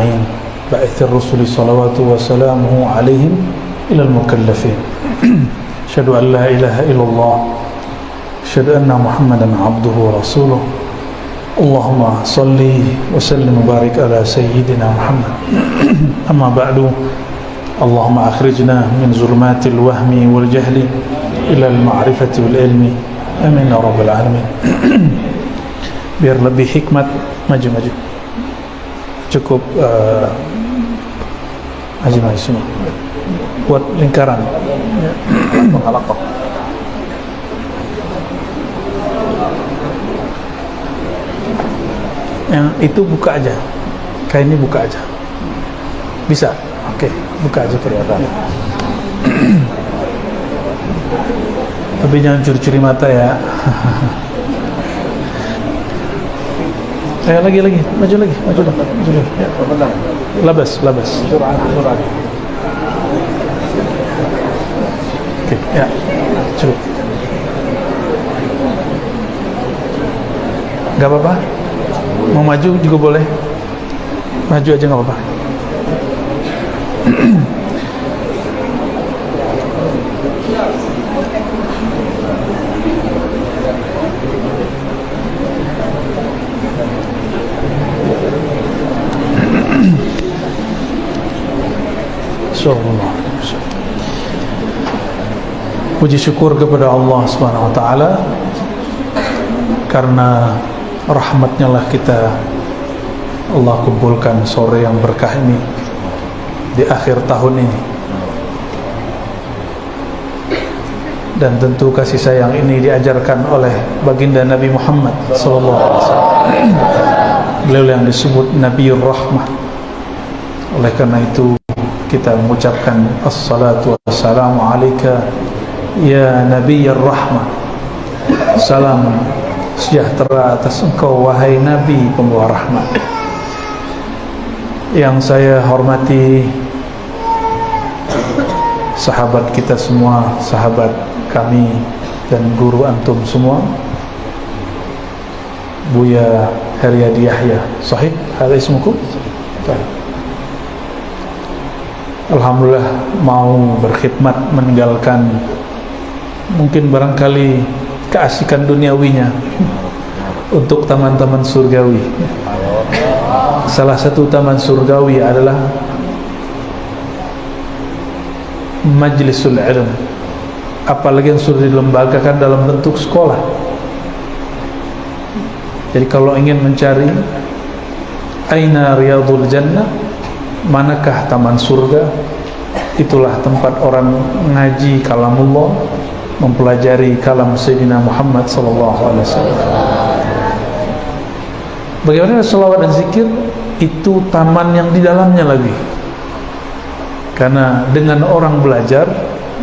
أجمعين بعث الرسل صلوات وسلامه عليهم إلى المكلفين أشهد أن لا إله إلا الله أشهد أن محمدا عبده ورسوله اللهم صل وسلم وبارك على سيدنا محمد أما بعد اللهم أخرجنا من ظلمات الوهم والجهل إلى المعرفة والعلم آمين يا رب العالمين. Biar lebih hikmat, maju cukup maju semua buat lingkaran mengalakok. Yang itu buka aja, kain ini buka aja, bisa? Oke, buka aja kelihatan. Tapi jangan curi-curi mata ya. Lagi, maju lagi. Ya. Labas. Oke, ya, cukup. Gak apa-apa. Mau maju juga boleh. Maju aja gak apa-apa. Puji syukur kepada Allah Subhanahu wa taala karena rahmatnya lah kita Allah kumpulkan sore yang berkah ini di akhir tahun ini. Dan tentu kasih sayang ini diajarkan oleh baginda Nabi Muhammad sallallahu alaihi wasallam. Beliau yang disebut Nabiur Rahmah. Oleh karena itu kita mengucapkan assalatu wassalamu alaika ya Nabiyyur Rahmah. Salam sejahtera atas engkau wahai Nabi pembawa rahmat. Yang saya hormati sahabat kita semua, sahabat kami dan guru antum semua, Buya Haryadi Yahya. Sahih? Hadza ismukum? Alhamdulillah mau berkhidmat meninggalkan mungkin barangkali keasikan duniawinya untuk taman-taman surgawi. Salah satu taman surgawi adalah majlisul ilm, apalagi yang sudah dilembagakan dalam bentuk sekolah. Jadi kalau ingin mencari aina riyadul jannah, manakah taman surga, itulah tempat orang ngaji kalamullah, mempelajari kalam Sayyidina Muhammad sallallahu alaihi wasallam. Bagaimana selawat dan zikir itu taman yang di dalamnya lagi. Karena dengan orang belajar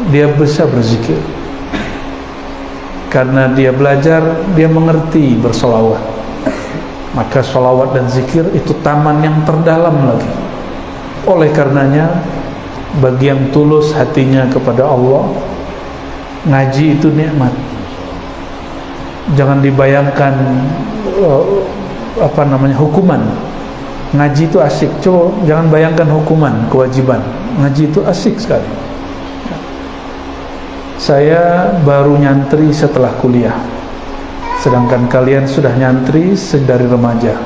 dia bisa berzikir. Karena dia belajar dia mengerti berselawat. Maka selawat dan zikir itu taman yang terdalam lagi. Oleh karenanya bagi yang tulus hatinya kepada Allah, ngaji itu nikmat. Jangan dibayangkan hukuman. Ngaji itu asik. Coba jangan bayangkan hukuman, kewajiban. Ngaji itu asik sekali. Saya baru nyantri setelah kuliah, sedangkan kalian sudah nyantri dari remaja.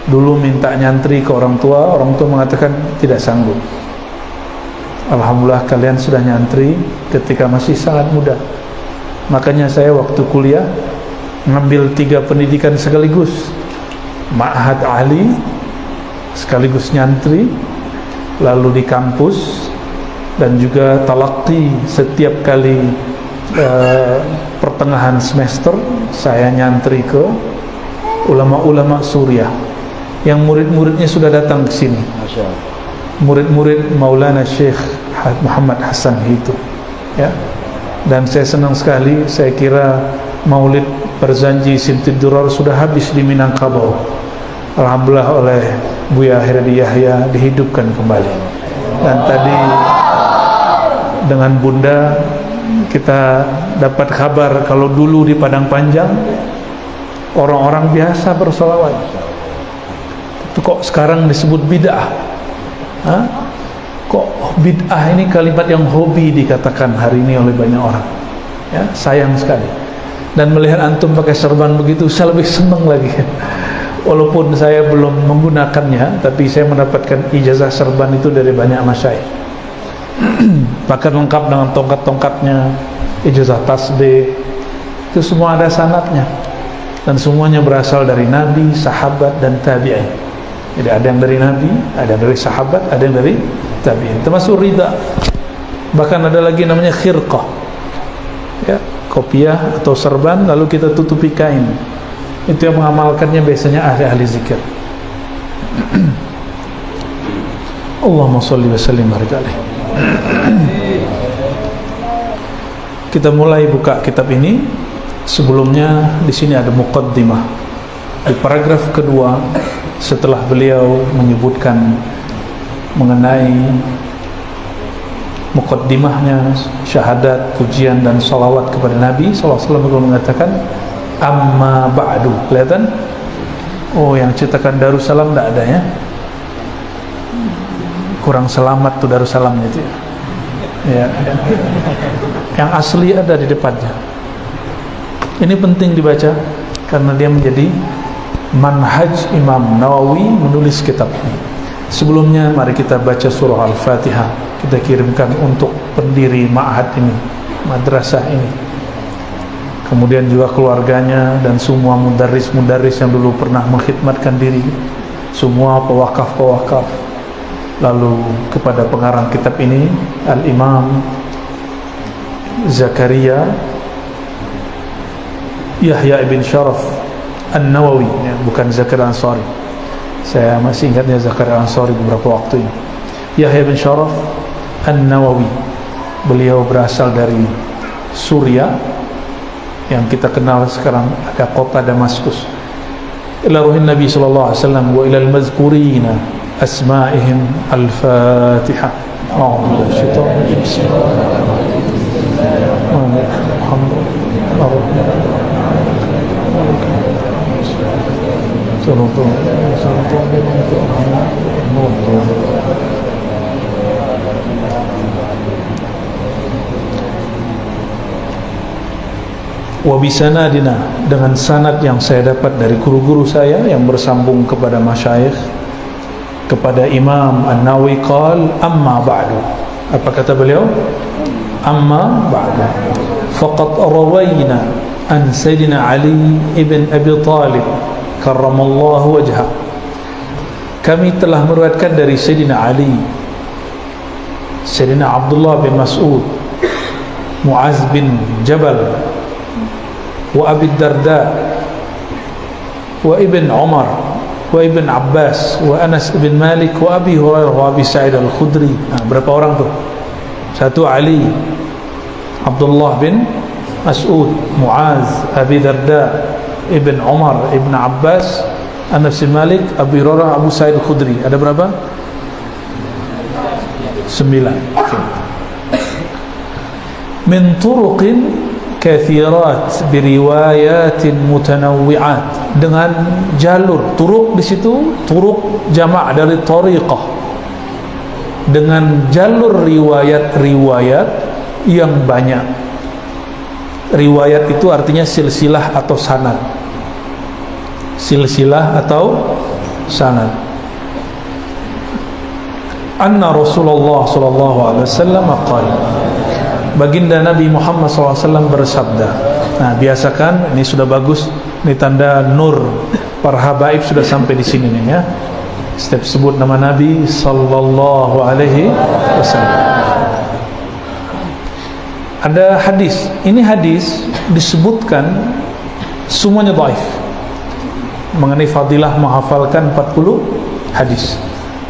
Dulu minta nyantri ke orang tua mengatakan tidak sanggup. Alhamdulillah kalian sudah nyantri ketika masih sangat muda. Makanya saya waktu kuliah ngambil 3 pendidikan sekaligus, Ma'had Ali sekaligus nyantri, lalu di kampus, dan juga talaqi setiap kali pertengahan semester saya nyantri ke ulama-ulama Suriah yang murid-muridnya sudah datang ke sini. Murid-murid Maulana Syekh Muhammad Hasan itu, ya. Dan saya senang sekali, saya kira Maulid Barzanji Sintid Durar sudah habis di Minangkabau. Alhamdulillah oleh Buya Haryadi Yahya dihidupkan kembali. Dan tadi dengan Bunda kita dapat kabar kalau dulu di Padang Panjang orang-orang biasa bersolawat, Itu kok sekarang disebut bid'ah? Hah? Kok bid'ah ini kalimat yang hobi dikatakan hari ini oleh banyak orang? Ya, sayang sekali. Dan melihat antum pakai serban begitu, saya lebih senang lagi. Walaupun saya belum menggunakannya, tapi saya mendapatkan ijazah serban itu dari banyak masyayikh. Bahkan lengkap dengan tongkat-tongkatnya, ijazah tasbih, itu semua ada sanadnya. Dan semuanya berasal dari Nabi, sahabat, dan tabi'in. Jadi ada yang dari Nabi, ada yang dari sahabat, ada yang dari tabi'in. Termasuk rida. Bahkan ada lagi namanya khirqah, ya, kopiah atau serban lalu kita tutupi kain. Itu yang mengamalkannya biasanya ahli-ahli zikir. Allahumma sholli wa sallim wa barik alaihi. Kita mulai buka kitab ini. Sebelumnya di sini ada muqaddimah. Di paragraf kedua, setelah beliau menyebutkan mengenai muqaddimahnya, syahadat, pujian dan salawat kepada Nabi SAW, beliau mengatakan amma ba'du. Kelihatan? Oh, yang cetakan Darussalam tidak ada ya? Kurang selamat tuh Darussalamnya itu ya. Yang asli ada di depannya. Ini penting dibaca karena dia menjadi manhaj Imam Nawawi menulis kitab ini. Sebelumnya mari kita baca surah Al-Fatihah. Kita kirimkan untuk pendiri ma'had ini, madrasah ini. Kemudian juga keluarganya dan semua mudarris-mudarris yang dulu pernah mengkhidmatkan diri, semua pewakaf-pewakaf. Lalu kepada pengarang kitab ini Al-Imam Zakaria Yahya ibn Sharaf An-Nawawi, ya, bukan Zakaria Ansari. Saya masih ingatnya Zakaria Ansari beberapa waktu ini. Yahya ibn Sharaf An-Nawawi, beliau berasal dari Suriah yang kita kenal sekarang ada kota Damaskus. Ila ruhin Nabi sallallahu alaihi wasallam wa ila al-mazkurina asma'ihim al-Fatihah. A'udzu billahi wabisanadina, dengan sanad yang saya dapat dari guru-guru saya yang bersambung kepada masyayikh, kepada Imam An-Nawawi qal amma ba'du. Apa kata beliau? Amma ba'du faqad rawayna an Sayyidina Ali ibn Abi Talib karramallahu wajhah. Kami telah meriwayatkan dari Sayyidina Ali, Sayyidina Abdullah bin Mas'ud, Muaz bin Jabal, wa Abi Darda, wa Ibn Umar, wa Ibn Abbas, wa Anas bin Malik, wa Abi Hurairah, wa Abi Sa'id Al-Khudri. Berapa orang tuh? Satu Ali, Abdullah bin Mas'ud, Muaz, Abi Darda, Ibn Umar, Ibn Abbas, Anas bin Malik, Abi Hurairah, Abu Sa'id Al-Khudri. Ada berapa? 9. Min turuqin kathirat biriwayatin mutanawwi'at, dengan jalur. Turuk di situ turuk jamak dari tariqah, dengan jalur riwayat-riwayat yang banyak. Riwayat itu artinya silsilah atau sanad. Silsilah atau sanad. Anna Rasulullah sallallahu alaihi wasallam qala, baginda Nabi Muhammad SAW bersabda. Nah, biasakan, ini sudah bagus, ini tanda nur para habaib sudah sampai di sini nih ya. Setiap sebut nama Nabi sallallahu alaihi wasallam. Ada hadis. Ini hadis disebutkan semuanya dhaif. Mengenai fadilah menghafalkan 40 hadis.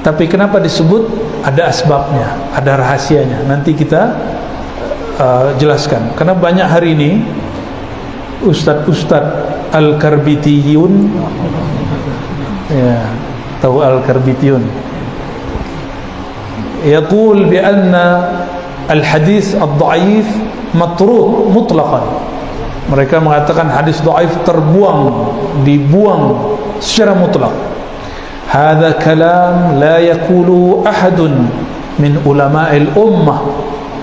Tapi kenapa disebut? Ada asbabnya, ada rahasianya. Nanti kita jelaskan. Karena banyak hari ini ustadz-ustadz Al-Karbitiyun, ya, tahu Al-Karbitiyun, yaqul bi anna al-hadis ad-dhaif matruk mutlaqan. Mereka mengatakan hadis dhaif terbuang, dibuang secara mutlak. hadza kalam la yaqulu ahadun min ulama'il ummah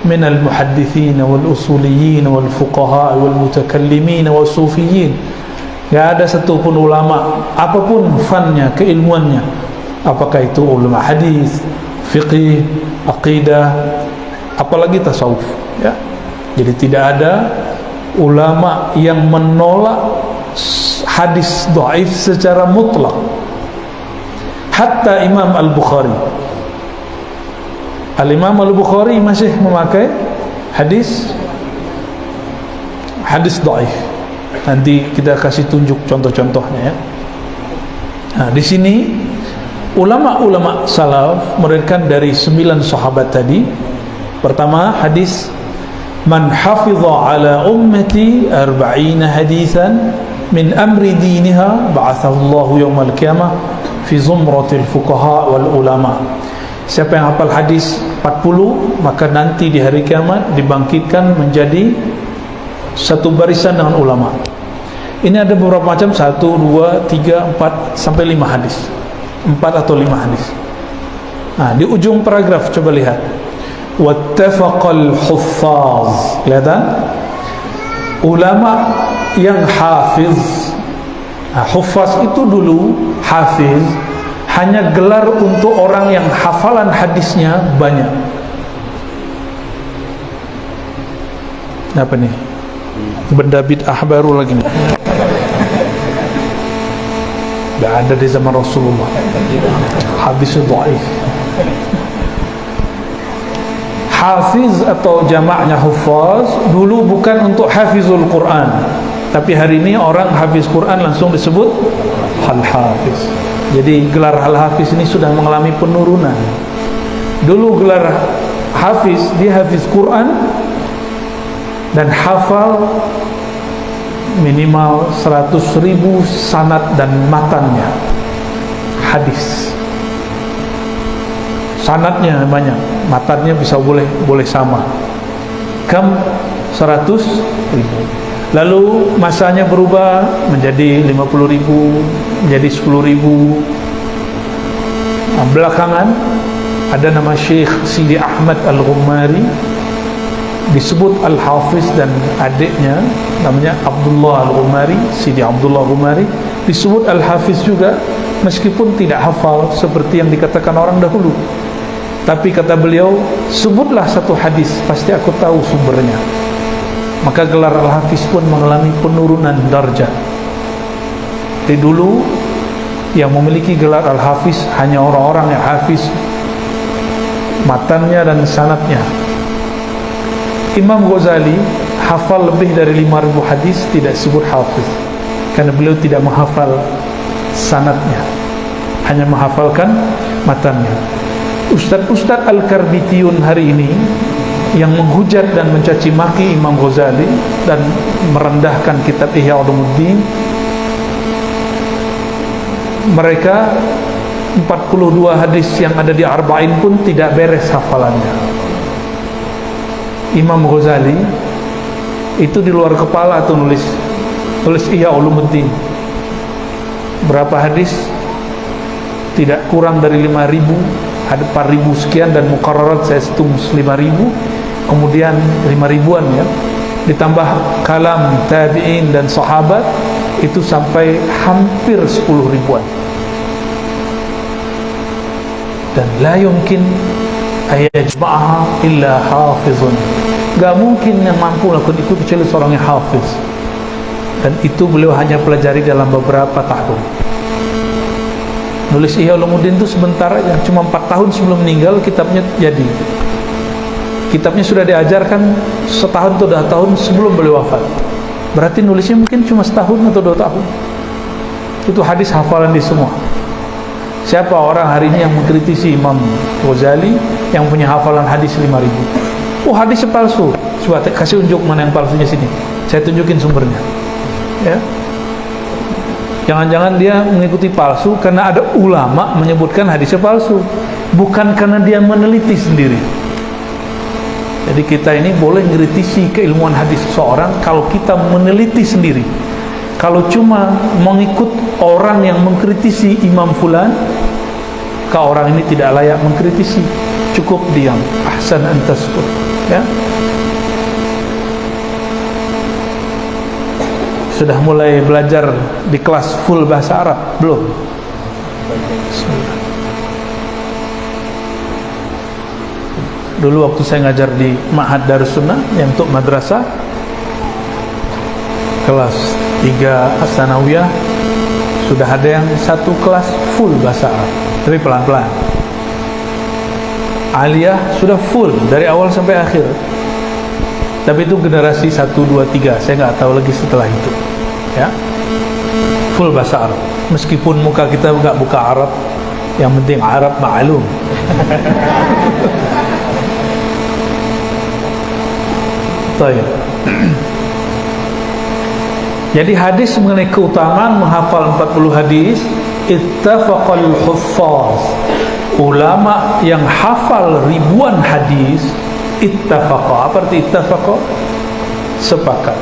min al-muhaddithin wal-usuliyin wal-fuqaha wal-mutakallimin wal-sufiyin. Enggak ada satu pun ulama apapun fannya, keilmuannya, apakah itu ulama hadis, fiqih, aqidah, apalagi tasawuf, ya. Jadi tidak ada ulama yang menolak hadis dhaif secara mutlak. Hatta Imam Al-Bukhari, Al-Imam Al-Bukhari masih memakai hadis dhaif. Nanti kita kasih tunjuk contoh-contohnya, ya. Nah, di sini ulama-ulama salaf merekan dari 9 sahabat tadi. Pertama, hadis man hafidha ala ummati 40 hadithan min amri diniha ba'athahu Allahu yawmal qiyamah fi zumratil fuqaha wal ulama. Siapa yang hafal hadis 40, maka nanti di hari kiamat dibangkitkan menjadi satu barisan dengan ulama. Ini ada beberapa macam, 1, 2, 3, 4 sampai 5 hadis, 4 atau 5 hadis. Nah, di ujung paragraf coba lihat, wattafaqal huffaz. Kelihatan? Ulama yang hafiz. Nah, huffaz itu dulu hafiz hanya gelar untuk orang yang hafalan hadisnya banyak. Apa nih? Benda bid'ah baru lagi nih. Tidak ada di zaman Rasulullah. Hadis dhaif. Hafiz atau jamaknya huffaz dulu bukan untuk hafizul Quran, tapi hari ini orang hafiz Quran langsung disebut al-hafiz. Jadi gelar al-hafiz ini sudah mengalami penurunan. Dulu gelar hafiz, dia hafiz Quran dan hafal minimal 100.000 sanad dan matannya hadis. Sanadnya banyak, matannya bisa boleh sama. Kam 100.000. Lalu masanya berubah menjadi 50.000, menjadi 10.000. Nah, belakangan ada nama Syekh Sidi Ahmad Al-Ghumari, disebut Al-Hafiz, dan adiknya namanya Abdullah Al-Ghumari, Sidi Abdullah Al-Ghumari disebut Al-Hafiz juga, meskipun tidak hafal seperti yang dikatakan orang dahulu. Tapi kata beliau, sebutlah satu hadis, pasti aku tahu sumbernya. Maka gelar Al-Hafiz pun mengalami penurunan darjah. Dari dulu yang memiliki gelar Al-Hafiz hanya orang-orang yang hafiz matannya dan sanadnya. Imam Ghazali hafal lebih dari 5.000 hadis, tidak sebut hafiz karena beliau tidak menghafal sanadnya, hanya menghafalkan matannya. Ustaz-ustaz Al-Karbitiyun hari ini yang menghujat dan mencaci maki Imam Ghazali dan merendahkan kitab Ihya Ulumuddin, mereka 42 hadis yang ada di Arba'in pun tidak beres hafalannya. Imam Ghazali itu di luar kepala atau nulis Ihya Ulumuddin berapa hadis, tidak kurang dari 5.000, ada 4.000 sekian, dan muqarrarat saya hitung 5.000, kemudian 5.000-an ya, ditambah kalam tabi'in dan sahabat, itu sampai hampir 10.000-an. Dan la yumkin ayajma'aha illa hafizun, gak mungkin yang mampu lakukan itu kecuali seorang yang hafiz, dan itu beliau hanya pelajari dalam beberapa tahun. Nulis Ihya Ulumuddin itu sebentar aja, cuma 4 tahun sebelum meninggal kitabnya jadi. Kitabnya sudah diajarkan setahun atau 2 tahun sebelum beliau wafat. Berarti nulisnya mungkin cuma setahun atau 2 tahun. Itu hadis hafalan di semua. Siapa orang hari ini yang mengkritisi Imam Ghazali yang punya hafalan hadis 5.000? Oh, hadisnya palsu. Coba kasih unjuk mana yang palsunya sini. Saya tunjukin sumbernya. Ya. Jangan-jangan dia mengikuti palsu karena ada ulama menyebutkan hadisnya palsu, bukan karena dia meneliti sendiri. Jadi kita ini boleh mengkritisi keilmuan hadis seseorang kalau kita meneliti sendiri. Kalau cuma mengikut orang yang mengkritisi Imam Fulan, maka orang ini tidak layak mengkritisi, cukup diam. Ahsan an taskut, ya. Sudah mulai belajar di kelas full bahasa Arab belum? Dulu waktu saya ngajar di Ma'had Darussunnah yang untuk madrasah kelas 3 As-Sanawiyah, sudah ada yang satu kelas full bahasa Arab, tapi pelan-pelan. Aliyah sudah full dari awal sampai akhir, tapi itu generasi 1, 2, 3, saya nggak tahu lagi setelah itu, ya. Full bahasa Arab, meskipun muka kita nggak buka Arab, yang penting Arab ma'lum. Baik. Jadi hadis mengenai keutamaan menghafal 40 hadis, ittafaqal huffaz, ulama yang hafal ribuan hadis, ittafaqa, apa arti ittafaqa? Sepakat,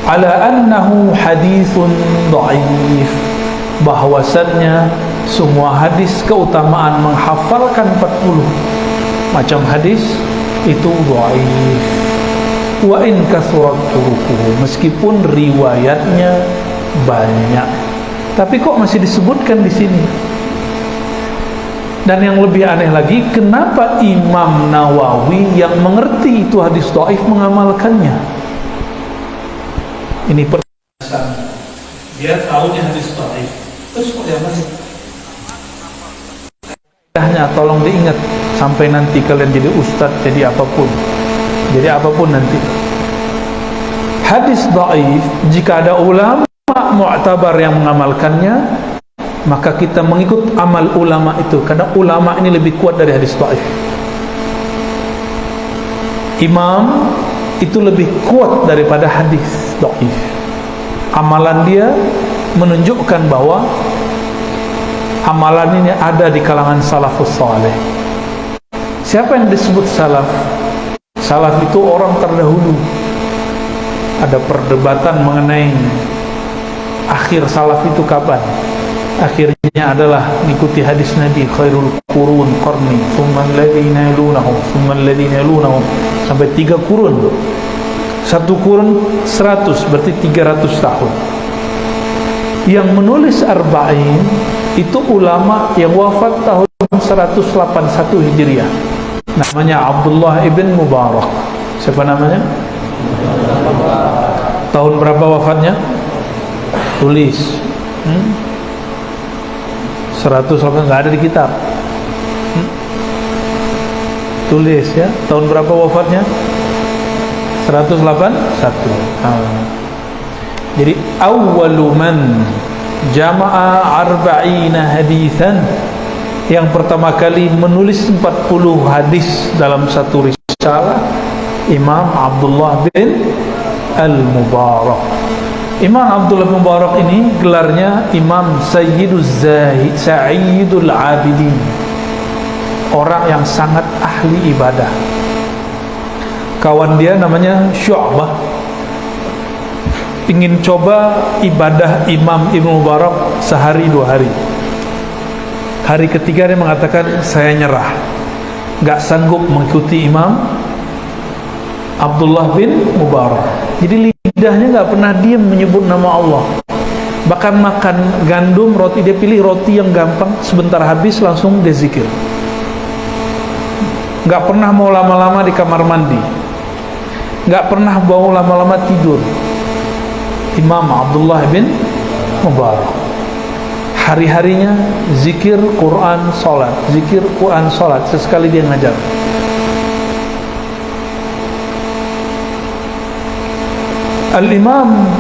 ala annahu hadithun dhaif, bahwasannya semua hadis keutamaan menghafalkan 40 macam hadis itu dhaif. Wa in kasurat turuquhu, meskipun riwayatnya banyak, tapi kok masih disebutkan di sini. Dan yang lebih aneh lagi, kenapa Imam Nawawi yang mengerti itu hadis dhaif mengamalkannya? Ini pertanyaan. Dia tahunya hadis dhaif, terus kok dia masih? Tolong diingat sampai nanti kalian jadi ustadz, jadi apapun. Jadi apapun nanti, hadis dhaif jika ada ulama mu'tabar yang mengamalkannya, maka kita mengikut amal ulama itu, karena ulama ini lebih kuat dari hadis dhaif. Imam itu lebih kuat daripada hadis dhaif. Amalan dia menunjukkan bahwa amalan ini ada di kalangan salafus saleh. Siapa yang disebut salaf? Salaf itu orang terdahulu. Ada perdebatan mengenai akhir salaf itu kapan. Akhirnya adalah mengikuti hadis Nabi, khairul qurun qarni, thumma alladhina yalunahum, thumma alladhina yalunahum, sampai 3 kurun. 1 kurun 100, berarti 300 tahun. Yang menulis Arba'in itu ulama yang wafat tahun 181 Hijriah. Namanya Abdullah ibn Mubarak. Siapa namanya? Tahun berapa wafatnya? Tulis. 180, nggak ada di kitab. Tulis ya. Tahun berapa wafatnya? 181. Jadi awwalu man jama'a arba'ina hadithan, yang pertama kali menulis 40 hadis dalam satu risalah, Imam Abdullah bin Al-Mubarak. Imam Abdullah bin Mubarak ini gelarnya Imam Sayyidul Zahid, Sayyidul Abidin, orang yang sangat ahli ibadah. Kawan dia namanya Syu'bah, ingin coba ibadah Imam Ibn Mubarak sehari 2 hari. Hari ketiga dia mengatakan, saya nyerah, gak sanggup mengikuti Imam Abdullah bin Mubarak. Jadi lidahnya gak pernah diam menyebut nama Allah. Bahkan makan gandum, roti, dia pilih roti yang gampang, sebentar habis langsung dia zikir. Gak pernah mau lama-lama di kamar mandi, gak pernah mau lama-lama tidur. Imam Abdullah bin Mubarak hari-harinya zikir, Quran, salat, zikir, Quran, salat, sesekali dia ngajar. Al-Imam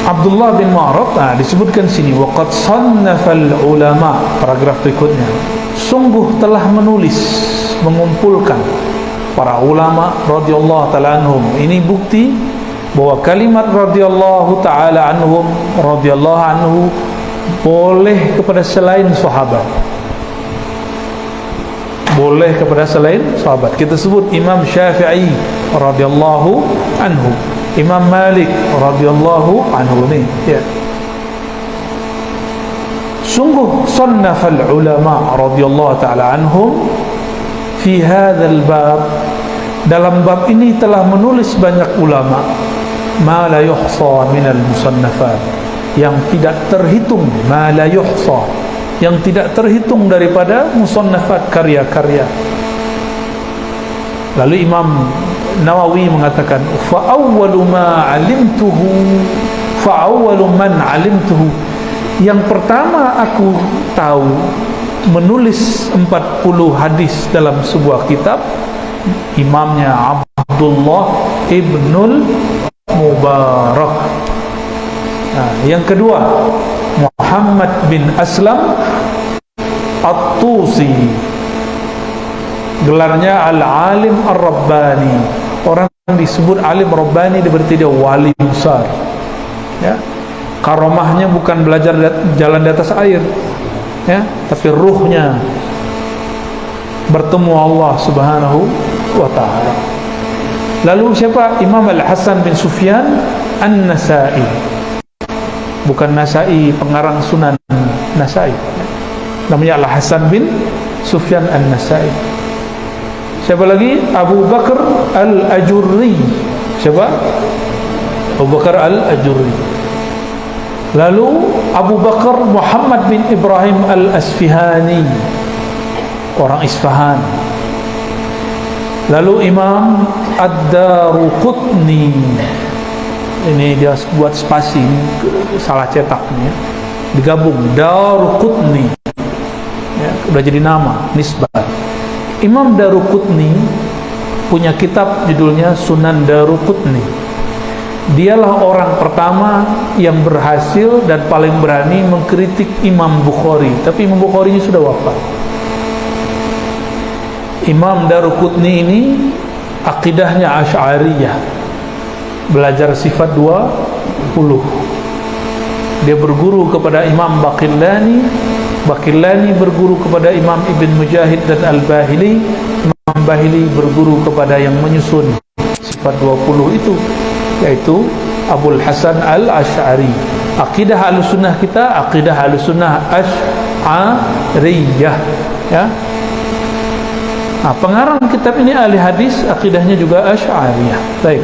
Abdullah bin Mubarak, disebutkan sini, waqad sannafal ulama, paragraf berikutnya, sungguh telah menulis, mengumpulkan para ulama radhiyallahu ta'ala anhum. Ini bukti bahwa kalimat radhiyallahu ta'ala anhum, radhiyallahu anhu, boleh kepada selain sahabat, boleh kepada selain sahabat. Kita sebut Imam Syafi'i radhiyallahu anhu, Imam Malik radhiyallahu anhu, nih ya. sungguh sannafal ulama radhiyallahu ta'ala anhum fi hadzal bab, dalam bab ini telah menulis banyak ulama ma la yuhsa minal musannafat, yang tidak terhitung, ma la yuhsa, yang tidak terhitung daripada musannafat, karya-karya. Lalu Imam Nawawi mengatakan fa awwalu ma 'alimtuhu, fa awwalu man 'alimtuhu, yang pertama aku tahu menulis 40 hadis dalam sebuah kitab, imamnya Abdullah ibnul Mubarak. Nah, yang kedua Muhammad bin Aslam At-Tusi, gelarnya Al-Alim Ar-Rabbani. Orang disebut Alim Rabbani berarti dia wali besar, ya. Karomahnya bukan belajar jalan di atas air, ya, tapi ruhnya bertemu Allah Subhanahu wa ta'ala. Lalu siapa? Imam Al-Hasan bin Sufyan An-Nasai, bukan Nasai pengarang Sunan Nasai, namanya Al-Hasan bin Sufyan An-Nasai. Siapa lagi? Abu Bakar Al-Ajurri. Siapa? Abu Bakar Al-Ajurri. Lalu Abu Bakar Muhammad bin Ibrahim Al-Asfihani, orang Isfahan. Lalu Imam Ad-Daruqutni, ini dia buat spasi, ini salah cetaknya, digabung Daruqutni, ya, udah jadi nama nisbah. Imam Daruqutni punya kitab judulnya Sunan Daruqutni. Dialah orang pertama yang berhasil dan paling berani mengkritik Imam Bukhari, tapi Imam Bukhari ini sudah wafat. Imam Daruqutni ini akidahnya Asy'ariyah, belajar sifat 20. Dia berguru kepada Imam Baqillani, Baqillani berguru kepada Imam Ibn Mujahid dan Al-Bahili, Imam Bahili berguru kepada yang menyusun sifat 20 itu, yaitu Abul Hasan Al-Asy'ari. Akidah Ahlussunnah kita, akidah Ahlussunnah Asy'ariyah, ya. Nah, pengarang kitab ini ahli hadis, akidahnya juga Asy'ariyah. Baik.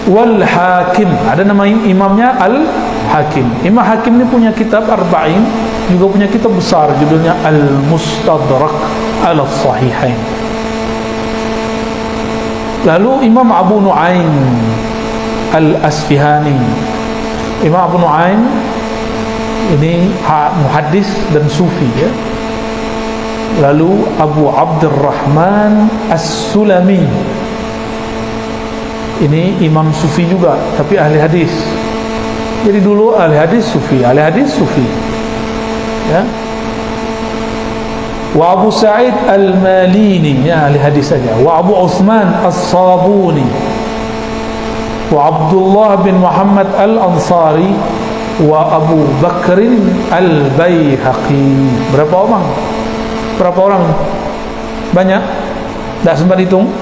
Wal Hakim, ada nama imamnya Al-Hakim. Imam Hakim ini punya kitab Arba'in, juga punya kitab besar judulnya Al-Mustadrak Al-Sahihain. Lalu Imam Abu Nu'aim Al-Asfihani. Imam Abu Nu'aim ini muhaddis dan sufi, ya. Lalu Abu Abdurrahman As-Sulami, ini imam sufi juga tapi ahli hadis. Jadi dulu ahli hadis sufi, ahli hadis sufi, ya. Wa Abu Sa'id Al-Malini, ya, ahli hadis saja. Wa Abu Utsman As-Sabuni, wa Abdullah bin Muhammad Al-Ansari, wa Abu Bakrin Al-Baihaqi. Berapa orang? Berapa orang? Banyak? Tak sempat hitung?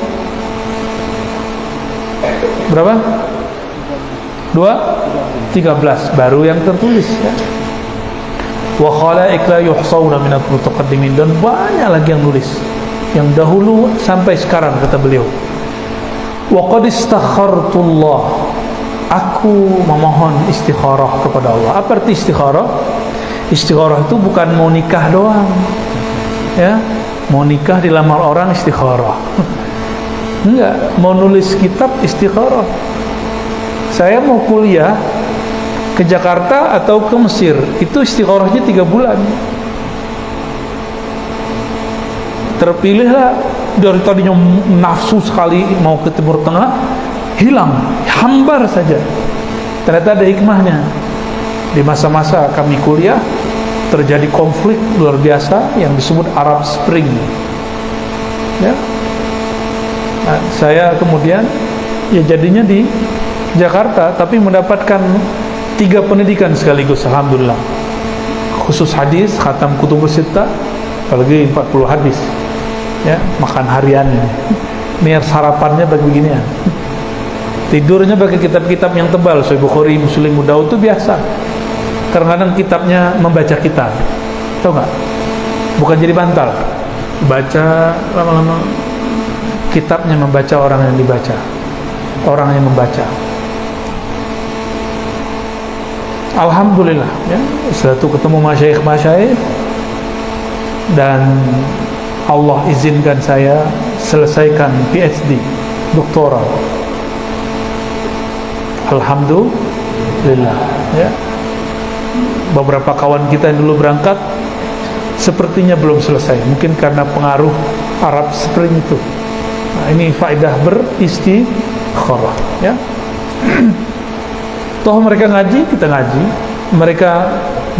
Berapa? 13 baru yang tertulis, ya. Wa khala'iq la yuhsawna minal mutaqaddimin, dan banyak lagi yang nulis yang dahulu sampai sekarang, kata beliau. Wa qad istakhartullah, aku memohon istikharah kepada Allah. Apa arti istikharah? Istikharah itu bukan mau nikah doang, ya. Mau nikah dilamar orang istikharah. Enggak, mau nulis kitab istikharah. Saya mau kuliah ke Jakarta atau ke Mesir, itu istikharahnya 3 bulan. Terpilihlah, dari tadinya nafsu sekali mau ke Timur Tengah, hilang, hambar saja. Ternyata ada hikmahnya. Di masa-masa kami kuliah terjadi konflik luar biasa yang disebut Arab Spring, ya. Nah, saya kemudian ya jadinya di Jakarta, tapi mendapatkan 3 pendidikan sekaligus, alhamdulillah. Khusus hadis, khatam kutubus sittah, apalagi 40 hadis, ya, makan harian. Niat sarapannya begini ya. Tidurnya pakai kitab-kitab yang tebal, Sahih Bukhari, Muslim, Abu Daud itu biasa. Kadang-kadang kitabnya membaca kita, tahu nggak? Bukan jadi bantal, baca lama-lama. Kitabnya membaca orang yang dibaca, orang yang membaca. Alhamdulillah ya, setelah itu ketemu masyayikh dan Allah izinkan saya selesaikan PhD, doktoral. Alhamdulillah ya. Beberapa kawan kita yang dulu berangkat sepertinya belum selesai, mungkin karena pengaruh Arab Spring itu. Nah, ini faedah beristikharah ya. Toh mereka ngaji, kita ngaji. Mereka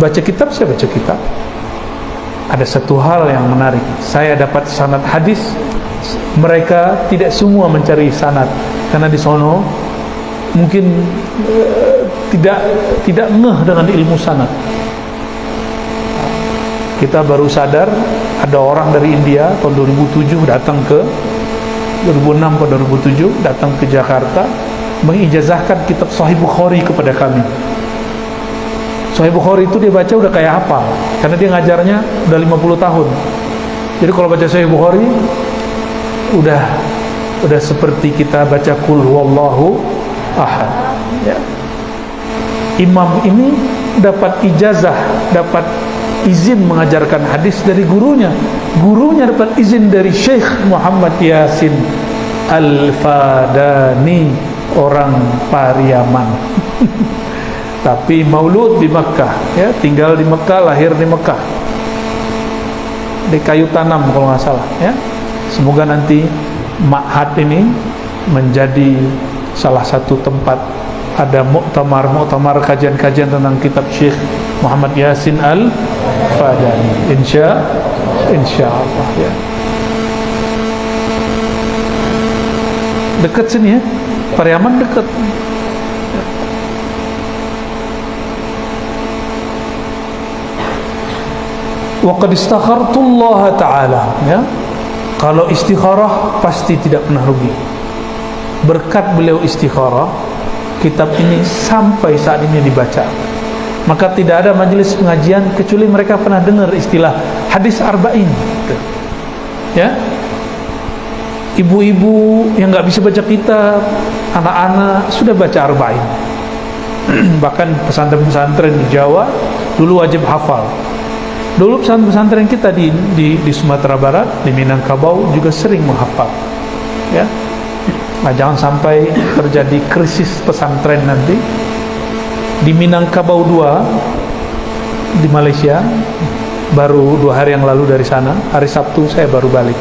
baca kitab, saya baca kitab. Ada satu hal yang menarik, saya dapat sanad hadis. Mereka tidak semua mencari sanad, karena di sono mungkin tidak ngeh dengan ilmu sanad. Kita baru sadar ada orang dari India tahun 2007 datang ke 2006 ke 2007 datang ke Jakarta mengijazahkan kitab Sahih Bukhari kepada kami. Sahih Bukhari itu dia baca udah kayak hafal, karena dia ngajarnya udah 50 tahun. Jadi kalau baca Sahih Bukhari udah seperti kita baca Qul huwallahu ahad ya. Imam ini dapat ijazah, dapat izin mengajarkan hadis dari gurunya. Gurunya dapat izin dari Syekh Muhammad Yasin Al-Fadani, orang Pariaman. Tapi maulud di Mekah ya, tinggal di Mekah, lahir di Mekah, di kayu tanam kalau nggak salah ya. Semoga nanti ma'had ini menjadi salah satu tempat ada muktamar kajian-kajian tentang kitab Syekh Muhammad Yasin Al-Fadani, insya Allah ya. Dekat sini ya, Pariaman dekat. Wa qad istakhartu Allah Ta'ala ya. Kalau istikharah pasti tidak pernah rugi. Berkat beliau istikharah, kitab ini sampai saat ini dibaca. Maka tidak ada majelis pengajian kecuali mereka pernah dengar istilah hadis arba'in ya. Ibu-ibu yang nggak bisa baca kitab, anak-anak sudah baca arba'in. Bahkan pesantren-pesantren di Jawa dulu wajib hafal. Dulu pesantren kita di Sumatera Barat, di Minangkabau juga sering menghafal ya. Nah, jangan sampai terjadi krisis pesantren nanti. Di Minangkabau 2 di Malaysia, baru 2 hari yang lalu dari sana, hari Sabtu saya baru balik.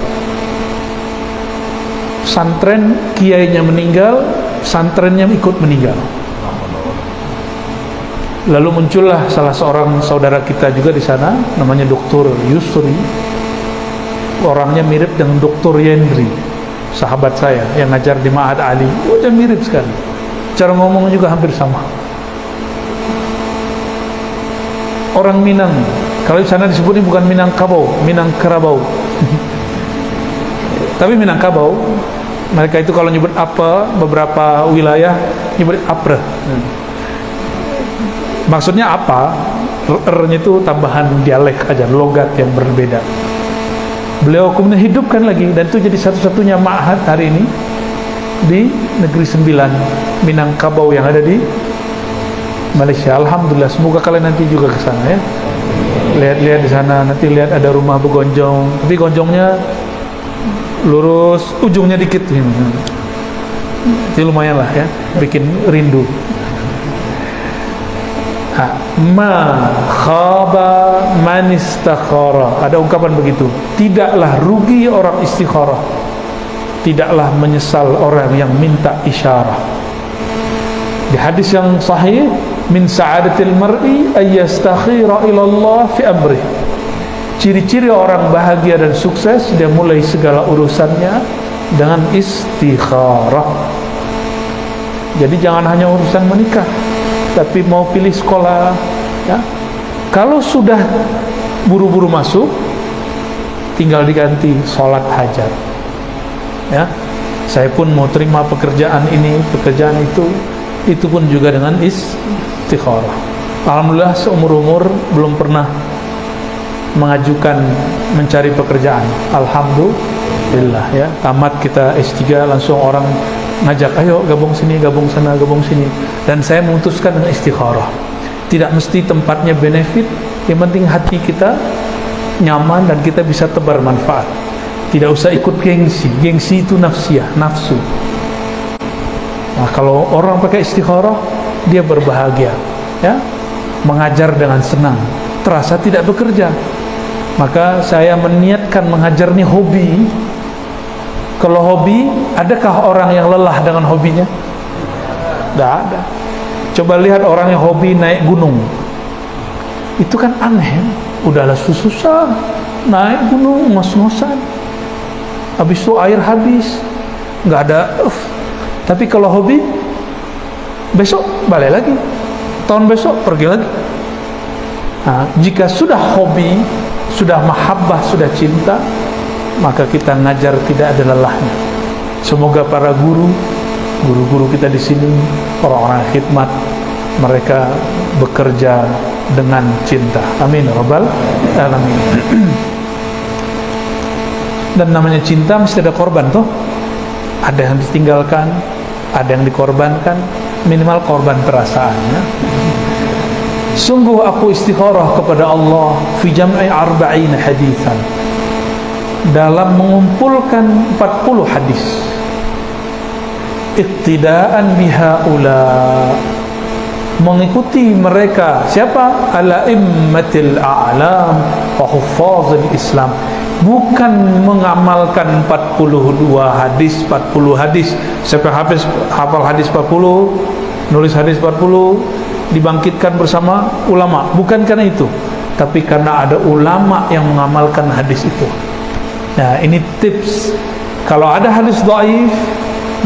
Pesantren kiainya meninggal, pesantrennya ikut meninggal. Lalu muncullah salah seorang saudara kita juga di sana, namanya Dr. Yusri. Orangnya mirip dengan Dr. Yendri, sahabat saya yang ngajar di Ma'had Ali. Udah mirip sekali, cara ngomong juga hampir sama. Orang Minang, kalau di sana disebutnya bukan Minangkabau, Minangkerabau. Tapi Minangkabau, mereka itu kalau nyebut apa, beberapa wilayah nyebut apre. Maksudnya apa? R-nya itu tambahan dialek aja, logat yang berbeda. Beliau kemudian hidupkan lagi, dan itu jadi satu-satunya ma'had hari ini di Negeri Sembilan, Minangkabau yang ada di Malaysia. Alhamdulillah, semoga kalian nanti juga ke sana ya. Lihat-lihat di sana, nanti lihat ada rumah begonjong, tapi gonjongnya lurus, ujungnya dikit ini. Jadi lumayan lah ya, bikin rindu. Ma khaba man istakhara. Ada ungkapan begitu. Tidaklah rugi orang istikharah, tidaklah menyesal orang yang minta isyarah. Di hadis yang sahih, min sa'adatil mar'i ayyastakhira ila Allah fi amri. Ciri-ciri orang bahagia dan sukses, dia mulai segala urusannya dengan istikharah. Jadi jangan hanya urusan menikah, tapi mau pilih sekolah ya. Kalau sudah buru-buru masuk, tinggal diganti sholat hajat ya. Saya pun mau terima pekerjaan ini, pekerjaan itu pun juga dengan istikharah. Alhamdulillah seumur-umur belum pernah mengajukan mencari pekerjaan. Alhamdulillah ya. Tamat kita S3 langsung orang ngajak, ayo gabung sini, gabung sana, gabung sini. Dan saya memutuskan dengan istikharah. Tidak mesti tempatnya benefit, yang penting hati kita nyaman dan kita bisa tebar manfaat. Tidak usah ikut gengsi. Gengsi itu nafsiyah, nafsu. Nah, kalau orang pakai istikharah, dia berbahagia ya. Mengajar dengan senang, terasa tidak bekerja. Maka saya meniatkan mengajar ini hobi. Kalau hobi, adakah orang yang lelah dengan hobinya? Tidak ada. Coba lihat orang yang hobi naik gunung. Itu kan aneh. Udahlah susah naik gunung, ngos-ngosan. Habis itu air habis, nggak ada. Tapi kalau hobi, besok balik lagi, tahun besok pergi lagi. Nah, jika sudah hobi, sudah mahabbah, sudah cinta, maka kita ngajar tidak ada lelahnya. Semoga para guru-guru kita di sini, orang-orang khidmat, mereka bekerja dengan cinta. Amin rabbal alamin. Dan namanya cinta mesti ada korban toh. Ada yang ditinggalkan, ada yang dikorbankan, minimal korban perasaannya. Sungguh aku istikharah kepada Allah fi jam'i 40 hadisan, dalam mengumpulkan 40 hadis, iqtidaan bihaula, mengikuti mereka. Siapa? Al-a'immatil a'lam wa huffazil Islam. Bukan mengamalkan 42 hadis, 40 hadis. Siapa hafal hadis 40, nulis hadis 40, dibangkitkan bersama ulama. Bukan karena itu, tapi karena ada ulama yang mengamalkan hadis itu. Nah, ini tips. Kalau ada hadis dhaif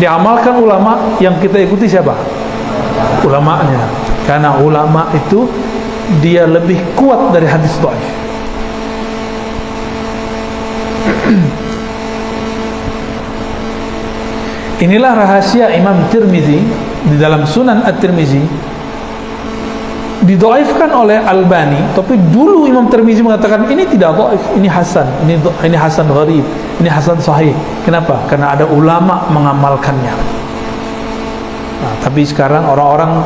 diamalkan ulama, yang kita ikuti siapa? Ulamanya. Karena ulama itu dia lebih kuat dari hadis dhaif. Inilah rahasia Imam Tirmizi di dalam Sunan At-Tirmizi. Didhaifkan oleh Albani, tapi dulu Imam Tirmizi mengatakan ini tidak dhaif, ini hasan, ini hasan gharib, ini hasan sahih. Kenapa? Karena ada ulama mengamalkannya. Nah, tapi sekarang orang-orang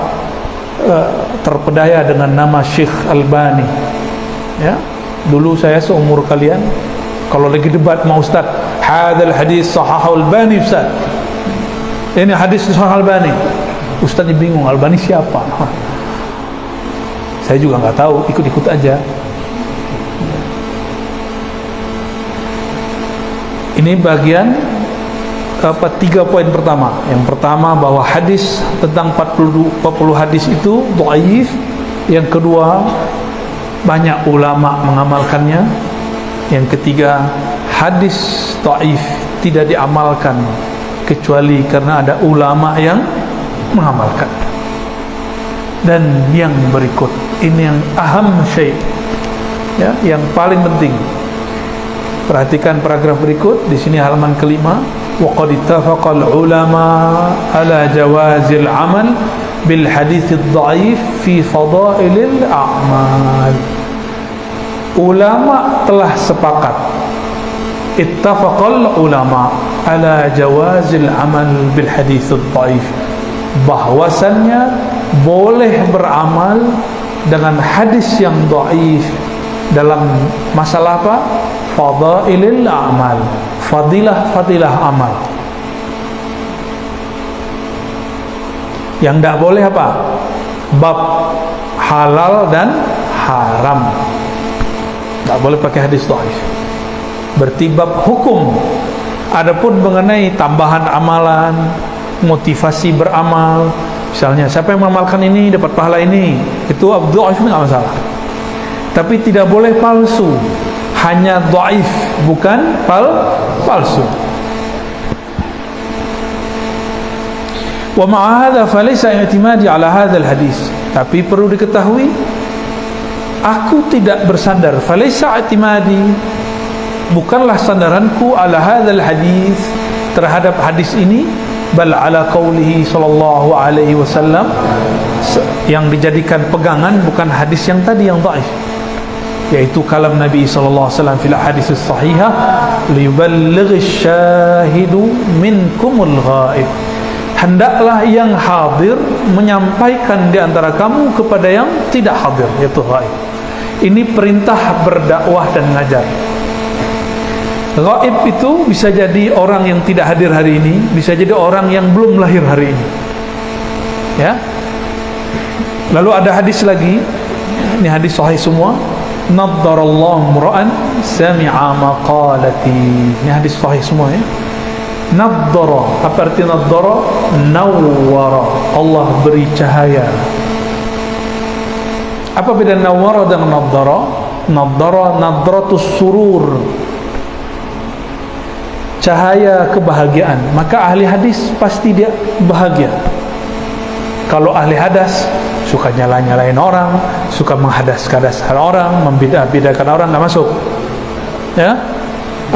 terpedaya dengan nama Syekh Albani. Ya, dulu saya seumur kalian, kalau lagi debat sama Ustaz, hadzal hadis sahahu Albani Ustaz. Ini hadis sahih Albani. Ustaznya bingung, Albani siapa? Saya juga nggak tahu, ikut-ikut aja. Ini bagian 3 poin pertama. Yang pertama bahwa hadis tentang 40 hadis itu dhaif. Yang kedua, banyak ulama mengamalkannya. Yang ketiga, hadis dhaif tidak diamalkan kecuali karena ada ulama yang mengamalkan. Dan yang berikut ini yang aham syai', ya, yang paling penting. Perhatikan paragraf berikut di sini, halaman kelima. Wa qad ittafaqal ulama ala jawazil amal bil hadits dhaif fi fadailil a'mal. Ulama telah sepakat, ittafaqal ulama ala jawazil amal bil hadits dhaif, bahwasannya boleh beramal dengan hadis yang dhaif dalam masalah apa? Fadailil a'mal, fadilah amal. Yang tidak boleh apa? Bab halal dan haram, tidak boleh pakai hadis dhaif. Berarti bab hukum. Adapun mengenai tambahan amalan, motivasi beramal, misalnya siapa yang mengamalkan ini dapat pahala ini, itu dhaif enggak masalah. Tapi tidak boleh palsu. Hanya dhaif, bukan palsu. Wa ma'a hadza falaysa i'timadi ala hadzal hadis. Tapi perlu diketahui, aku tidak bersandar, falaysa i'timadi, bukanlah sandaranku ala hadzal hadis, terhadap hadis ini, bal ala qaulihi sallallahu alaihi wasallam, yang dijadikan pegangan bukan hadis yang tadi yang dhaif, yaitu kalam Nabi sallallahu alaihi wasallam fil hadis sahihah, liyuballighish syahidu minkumul ghaib. Hendaklah yang hadir menyampaikan di antara kamu kepada yang tidak hadir, yaitu ghaib. Ini perintah berdakwah dan ngajar. Ghaib itu bisa jadi orang yang tidak hadir hari ini, bisa jadi orang yang belum lahir hari ini. Ya. Lalu ada hadis lagi, ini hadis sahih semua. Naddarallahu mura'an sami'a maqalati. Ini hadis sahih semua ya. Naddara, apa arti naddara? Nawwara, Allah beri cahaya. Apa beda nawwara dan naddara? Naddara, nadratus surur, cahaya kebahagiaan. Maka ahli hadis pasti dia bahagia. Kalau ahli hadas suka nyala-nyalain orang, suka menghadas-hadaskan orang, membidah-bidahkan orang, nggak masuk. Ya,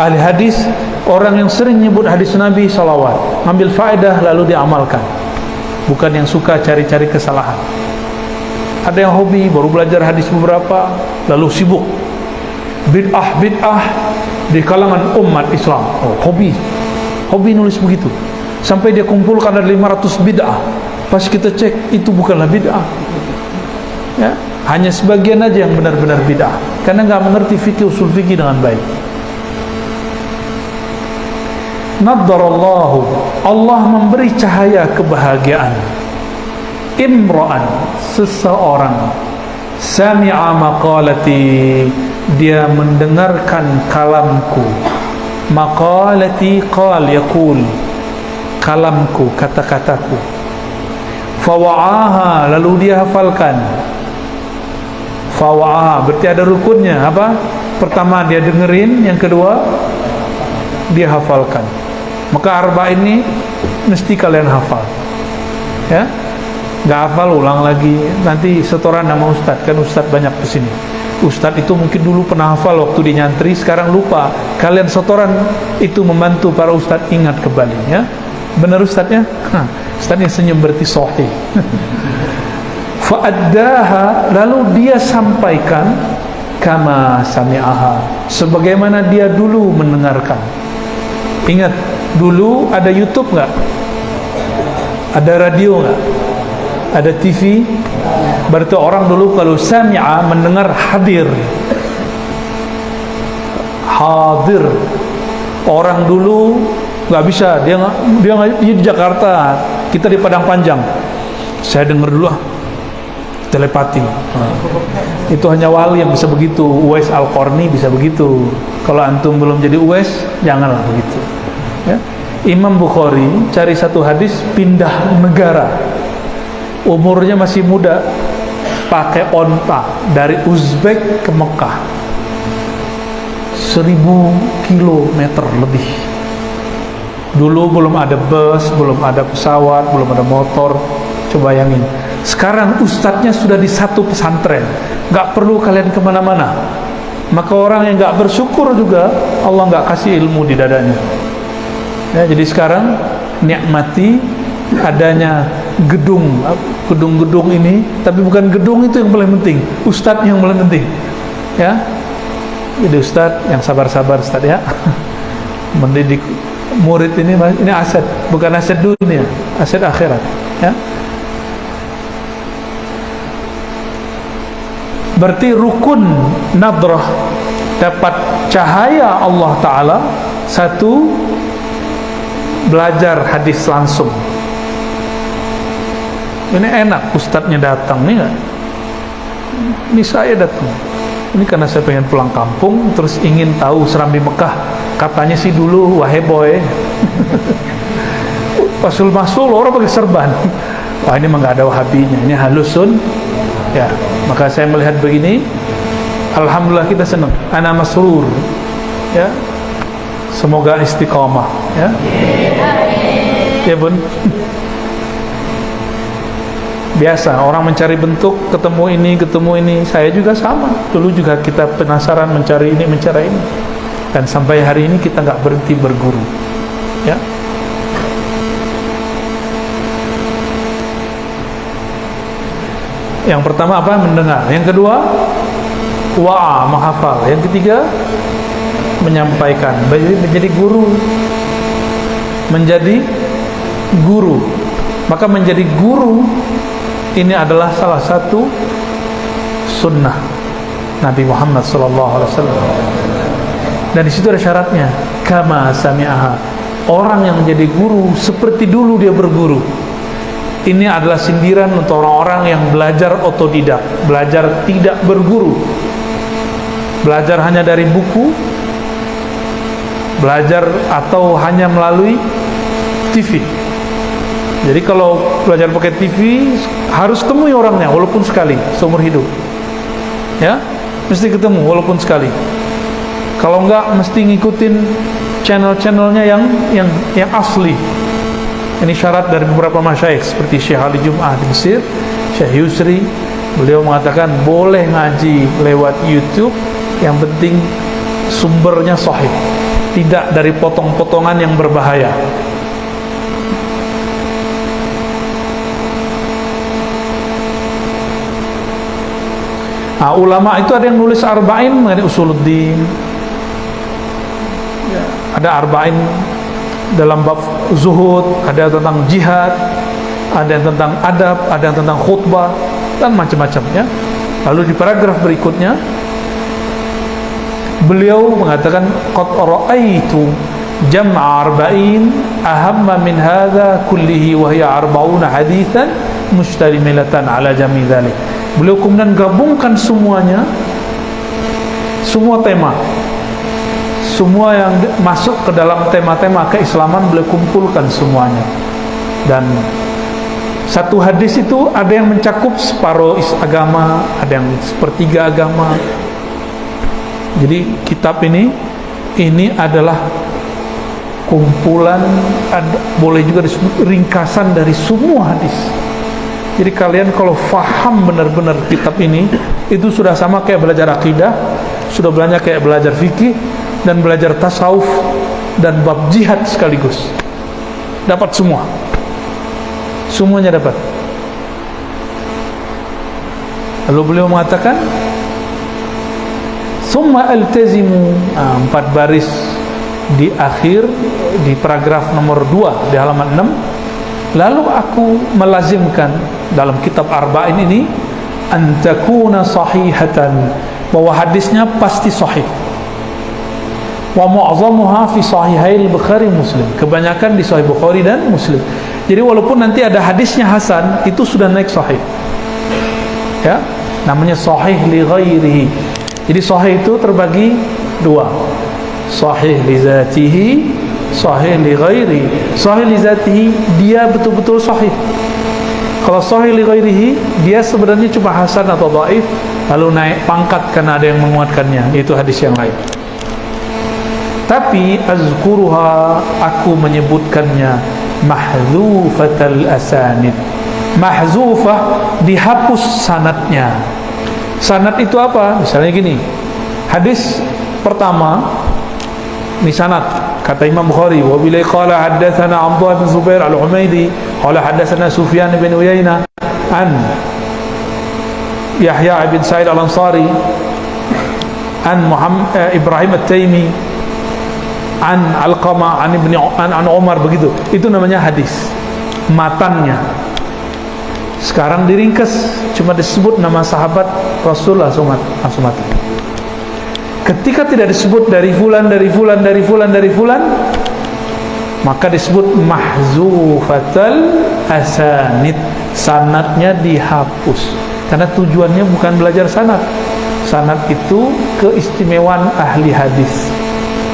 ahli hadis orang yang sering nyebut hadis Nabi salawat, ngambil faedah lalu diamalkan, bukan yang suka cari-cari kesalahan. Ada yang hobi baru belajar hadis beberapa lalu sibuk bid'ah di kalangan umat Islam. Hobi nulis begitu sampai dia kumpulkan ada 500 bid'ah. Pas kita cek itu bukanlah bid'ah ya, hanya sebagian aja yang benar-benar bid'ah karena nggak mengerti fikih, usul fikih dengan baik. Naddarallahu, Allah memberi cahaya kebahagiaan. Imra'an, seseorang. Sami'a maqalati, dia mendengarkan kalamku. Maqalati qal yaqul, kalamku, kata-kataku. Fawa'aha, lalu dia hafalkan. Fawa'aha berarti ada rukunnya. Apa? Pertama dia dengerin, yang kedua dia hafalkan. Maka arba ini mesti kalian hafal ya. Nggak hafal ulang lagi, nanti setoran sama ustadz, kan ustadz banyak kesini. Ustadz itu mungkin dulu pernah hafal waktu di nyantri, sekarang lupa. Kalian setoran itu membantu para ustadz ingat kembali ya. Benar ustadznya? Ustadznya senyum berarti sahih. Fa'addaha, lalu dia sampaikan kama sami'aha, sebagaimana dia dulu mendengarkan. Ingat, dulu ada YouTube nggak? Ada radio nggak? Ada TV? Berarti orang dulu kalau sami'a, mendengar, hadir. Hadir. Orang dulu nggak bisa, dia di Jakarta, kita di Padang Panjang. Saya dengar dulu telepati. Itu hanya wali yang bisa begitu. Uwais Al-Qarni bisa begitu. Kalau antum belum jadi Uwais, janganlah begitu ya. Imam Bukhari cari satu hadis, pindah negara, umurnya masih muda, pakai onta dari Uzbek ke Mekah, 1000 kilometer lebih. Dulu belum ada bus, belum ada pesawat, belum ada motor. Coba bayangin, sekarang ustadznya sudah di satu pesantren, gak perlu kalian kemana-mana. Maka orang yang gak bersyukur juga Allah gak kasih ilmu di dadanya ya. Jadi sekarang nikmati adanya gedung-gedung ini, tapi bukan gedung itu yang paling penting, ustadznya yang paling penting ya. Jadi ustadz yang sabar-sabar ustadz ya. Mendidik murid ini aset, bukan aset dunia, aset akhirat ya. Berarti rukun nadrah, dapat cahaya Allah Ta'ala. Satu, belajar hadis langsung. Ini enak, ustadznya datang nih gak? Ini saya datang, ini karena saya pengen pulang kampung, terus ingin tahu Serambi Mekah. Katanya sih dulu waheboy. Pasul masul orang pakai serban. Wah, ini mah gak ada wahabinya, ini halusun ya. Maka saya melihat begini, alhamdulillah kita senang. Ana masrur ya. Semoga istiqamah ya. Ya bun. Biasa orang mencari bentuk, ketemu ini. Saya juga sama. Dulu juga kita penasaran mencari ini, mencari ini. Dan sampai hari ini kita nggak berhenti berguru ya. Yang pertama apa? Mendengar. Yang kedua, wa'a, menghafal. Yang ketiga, menyampaikan. Menjadi guru. Menjadi guru. Maka menjadi guru ini adalah salah satu sunnah Nabi Muhammad SAW. Dan di situ ada syaratnya, kama sami'aha. Orang yang menjadi guru seperti dulu dia berguru. Ini adalah sindiran untuk orang-orang yang belajar otodidak, belajar tidak berguru, belajar hanya dari buku, belajar atau hanya melalui TV. Jadi kalau belajar pakai TV harus temui orangnya walaupun sekali seumur hidup, ya, mesti ketemu walaupun sekali. Kalau enggak mesti ngikutin channel-channelnya yang asli. Ini syarat dari beberapa masyayikh seperti Syekh Ali Jum'ah di Mesir, Syekh Yusri. Beliau mengatakan boleh ngaji lewat YouTube, yang penting sumbernya sahih, tidak dari potong-potongan yang berbahaya. Nah, ulama itu ada yang nulis arba'in mengenai usuluddin, ada arba'in dalam bab zuhud, ada tentang jihad, ada yang tentang adab, ada yang tentang khutbah, dan macam-macam, ya. Lalu di paragraf berikutnya beliau mengatakan qad ra'aitu jam'a arba'in ahamma min hadha kullihi wa hiya arba'una hadithan mushtarimilatan ala jami' dhalik. Beliau kemudian gabungkan semuanya, semua tema, semua yang masuk ke dalam tema-tema keislaman beliau kumpulkan semuanya. Dan satu hadis itu ada yang mencakup separuh agama, ada yang sepertiga agama. Jadi kitab ini adalah kumpulan, boleh juga disebut ringkasan dari semua hadis. Jadi kalian kalau faham benar-benar kitab ini, itu sudah sama kayak belajar akidah, sudah belajar kayak belajar fikih, dan belajar tasawuf, dan bab jihad sekaligus. Dapat semua. Semuanya dapat. Lalu beliau mengatakan, summa altazimu, 4 baris di akhir, di paragraf nomor 2 di halaman 6. Lalu aku melazimkan dalam kitab arba'in ini antakuna sahihatan, bahwa hadisnya pasti sahih. Wa mu'azzamuha fi sahihail Bukhari Muslim, kebanyakan di Sahih Bukhari dan Muslim. Jadi walaupun nanti ada hadisnya hasan, itu sudah naik sahih, ya, namanya sahih li ghairihi. Jadi sahih itu terbagi 2, sahih li zatihi, sahih li ghairi. Sahih li zatihi, dia betul-betul sahih. Kalau sahih li ghairihi, dia sebenarnya cuma hasan atau dhaif, lalu naik pangkat karena ada yang menguatkannya, yaitu hadis yang lain. Tapi azkuruha, aku menyebutkannya mahzufatal asanid. Mahzufah, dihapus sanadnya. Sanad itu apa? Misalnya gini, hadis pertama ini sanad, kata Imam Bukhari, wa bilai qala haddatsana Abdullah bin Zubair al-Humaidi qala haddatsana Sufyan bin Uyainah an Yahya bin Sa'id al-Ansari an Ibrahim at-Taimi an Alqamah an Umar, begitu. Itu namanya hadis, matannya. Sekarang diringkas, cuma disebut nama sahabat Rasul, langsung mati. Ketika tidak disebut dari fulan, dari fulan, dari fulan, dari fulan, maka disebut mahzufatal asanid. Sanadnya dihapus, karena tujuannya bukan belajar sanad. Sanad itu keistimewaan ahli hadis.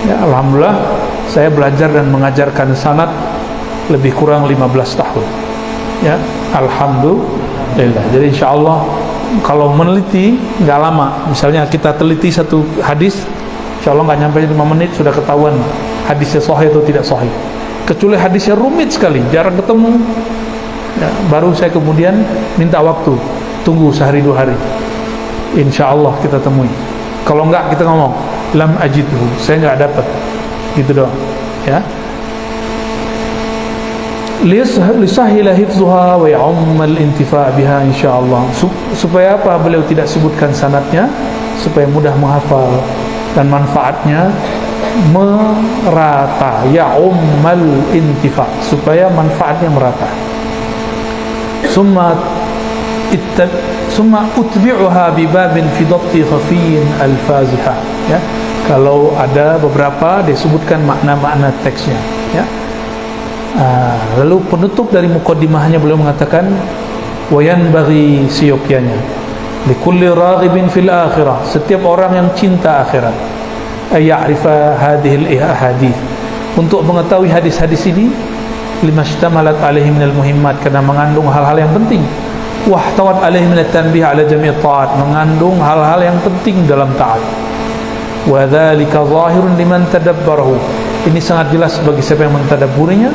Ya, alhamdulillah saya belajar dan mengajarkan sanad lebih kurang 15 tahun. Ya, alhamdulillah. Jadi insyaallah kalau meneliti nggak lama. Misalnya kita teliti satu hadis, insyaallah nggak nyampe 5 menit sudah ketahuan hadisnya sahih atau tidak sahih. Kecuali hadisnya rumit sekali, jarang ketemu, ya, baru saya kemudian minta waktu, tunggu sehari 2 hari, insyaallah kita temui. Kalau enggak, kita ngomong lam ajidhu, saya nggak dapat, gitu doang, ya. lisahila hifzuha wa ya'ummal intifa' biha insyaallah. Supaya apa beliau tidak sebutkan sanadnya, supaya mudah menghafal dan manfaatnya merata, ya'ummal intifa', supaya manfaatnya merata. Summa utbi'uha bi babin fi dhabti khafiyyin al-fazihah, ya. Kalau ada beberapa disebutkan makna-makna teksnya, ya. Lalu penutup dari muqaddimahnya beliau mengatakan wa yanbaghi siyokyanya likulli raghibin fil akhirah, setiap orang yang cinta akhirat, ay ya'rifa hadhil ahadits, untuk mengetahui hadis-hadis ini, limashtamalat alaihi minal muhimmat, karena mengandung hal-hal yang penting, wahtawat alaihi minat tanbih ala jami' ta'at, mengandung hal-hal yang penting dalam taat, wa dzalika zahirun liman tadabbarahu, ini sangat jelas bagi siapa yang mentadabburinya,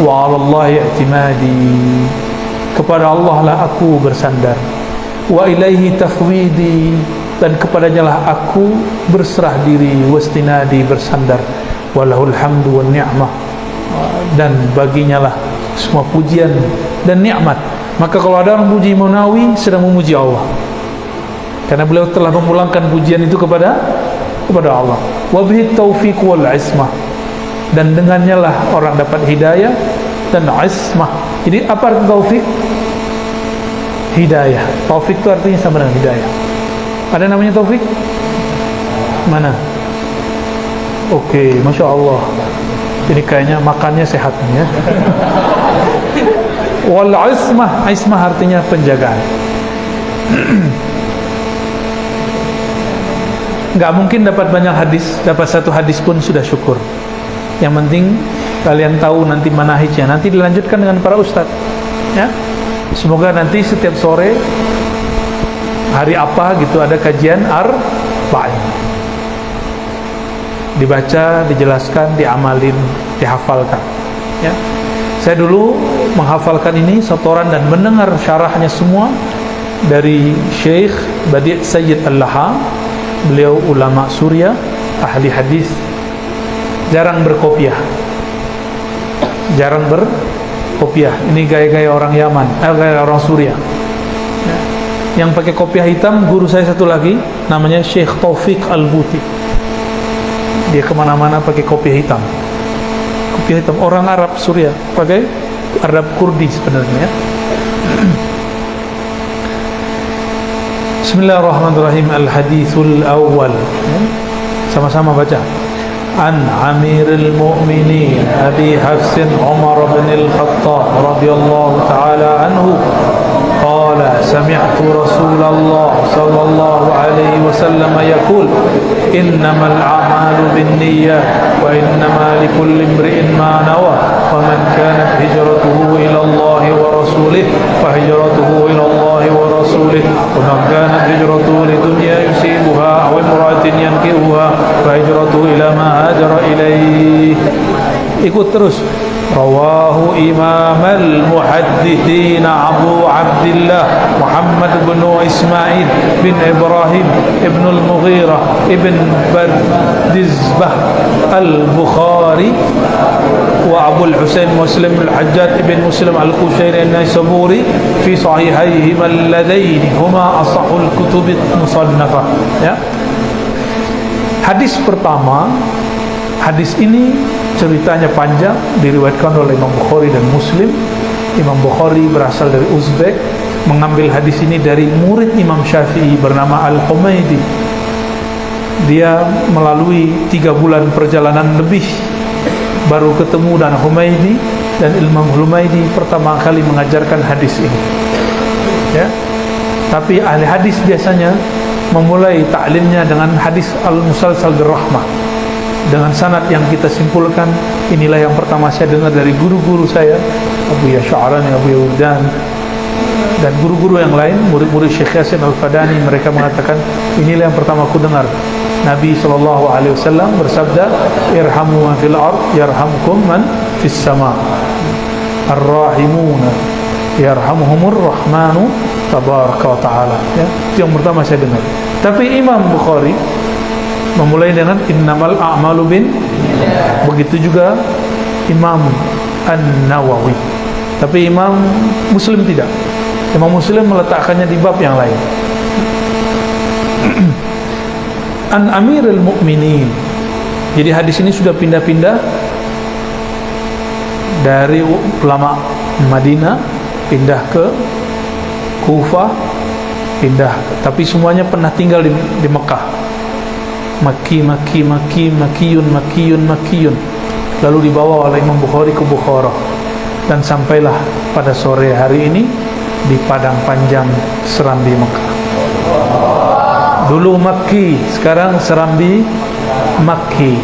wa 'alallahi i'timadi, kepada Allah lah aku bersandar, wa ilaihi tafwidi, dan kepadanya lah aku berserah diri, wastinadi, bersandar, walahul hamdu wan ni'mah, dan baginya lah semua pujian dan nikmat. Maka kalau ada orang puji Imam Nawawi sedang memuji Allah, karena beliau telah memulangkan pujian itu kepada Allah. Wa bihi taufiq wal ismah, dan dengannya lah orang dapat hidayah dan ismah. Jadi apa arti taufik? Hidayah. Taufik itu artinya sama dengan hidayah. Ada namanya taufik? Mana? Oke, Masya Allah. Ini kayaknya makannya sehat nih, ya. Wal ismah, ismah artinya penjagaan. Nggak mungkin dapat banyak hadis, dapat satu hadis pun sudah syukur. Yang penting kalian tahu nanti manahijnya, nanti dilanjutkan dengan para ustadz, ya. Semoga nanti setiap sore hari apa gitu ada kajian arba'in, dibaca, dijelaskan, diamalin, dihafalkan, ya. Saya dulu menghafalkan ini setoran dan mendengar syarahnya semua dari Syekh Badi' Sayyid Al-Laha. Beliau ulama Suriah, ahli hadis, jarang berkopiah. Ini gaya-gaya orang Yaman, gaya orang Suriah, ya. Yang pakai kopiah hitam guru saya satu lagi, namanya Syekh Taufik Al-Buti. Dia kemana-mana pakai kopiah hitam. Kopiah hitam, orang Arab Suriah, pakai Arab Kurdi sebenarnya. Bismillahirrahmanirrahim. Al-hadithul awwal, ya. Sama-sama baca. An Amiril Mu'minin Abi Hafsin Umar bin Al-Khattab radhiyallahu ta'ala anhu qala sami'tu Rasulullah sallallahu alaihi wasallam yaqul innamal a'malu binniyat wa innama likulli imri'in ma nawa wa man kanat hijratuhu ila Allah wa rasulih fa hijratuhu ila Allah wa rasulih wa man kanat hijratuhu lidunya yusibuha aw imra'atin yankihuha fa hijratuhu ila ma hajara ilaih. Ikut terus. Rawahu Imam al-Muhaddithin Abu Abdullah Muhammad bin Ismail bin Ibrahim ibn al-Mughirah ibn Bardizbah al-Bukhari wa Abu al-Husain Muslim al-Hajjaj ibn Muslim al-Qushairi an-Naisaburi fi sahihayhima alladaini huma asahul kutub musannafah, ya. Hadis pertama, hadis ini ceritanya panjang, diriwayatkan oleh Imam Bukhari dan Muslim. Imam Bukhari berasal dari Uzbek, mengambil hadis ini dari murid Imam Syafi'i bernama Al-Humaydi. Dia melalui 3 bulan perjalanan lebih baru ketemu dengan Humaydi, dan Imam Humaydi pertama kali mengajarkan hadis ini, ya. Tapi ahli hadis biasanya memulai ta'limnya dengan hadis al-musalsal birrahmah, dengan sanad yang kita simpulkan. Inilah yang pertama saya dengar dari guru-guru saya, Abu Yash'arani, Abu Yawdan, dan guru-guru yang lain, murid-murid Syekh Yasin Al-Fadani. Mereka mengatakan inilah yang pertama aku dengar. Nabi SAW bersabda, irhamu man fil ard yarhamkum man fis sama, ar-rahimuna yarhamuhumur rahmanu tabaraka wa ta'ala, ya. Itu yang pertama saya dengar. Tapi Imam Bukhari memulai dengan innamal a'malu bin. Begitu juga Imam An-Nawawi. Tapi Imam Muslim tidak. Imam Muslim meletakkannya di bab yang lain. An Amirul Mukminin. Jadi hadis ini sudah pindah-pindah dari ulama Madinah pindah ke Kufah, pindah, tapi semuanya pernah tinggal di Mekah. Makiyun. Lalu dibawa oleh Imam Bukhari ke Bukhara dan sampailah pada sore hari ini di Padang Panjang Serambi Mekah. Dulu Makki, sekarang Serambi Makki.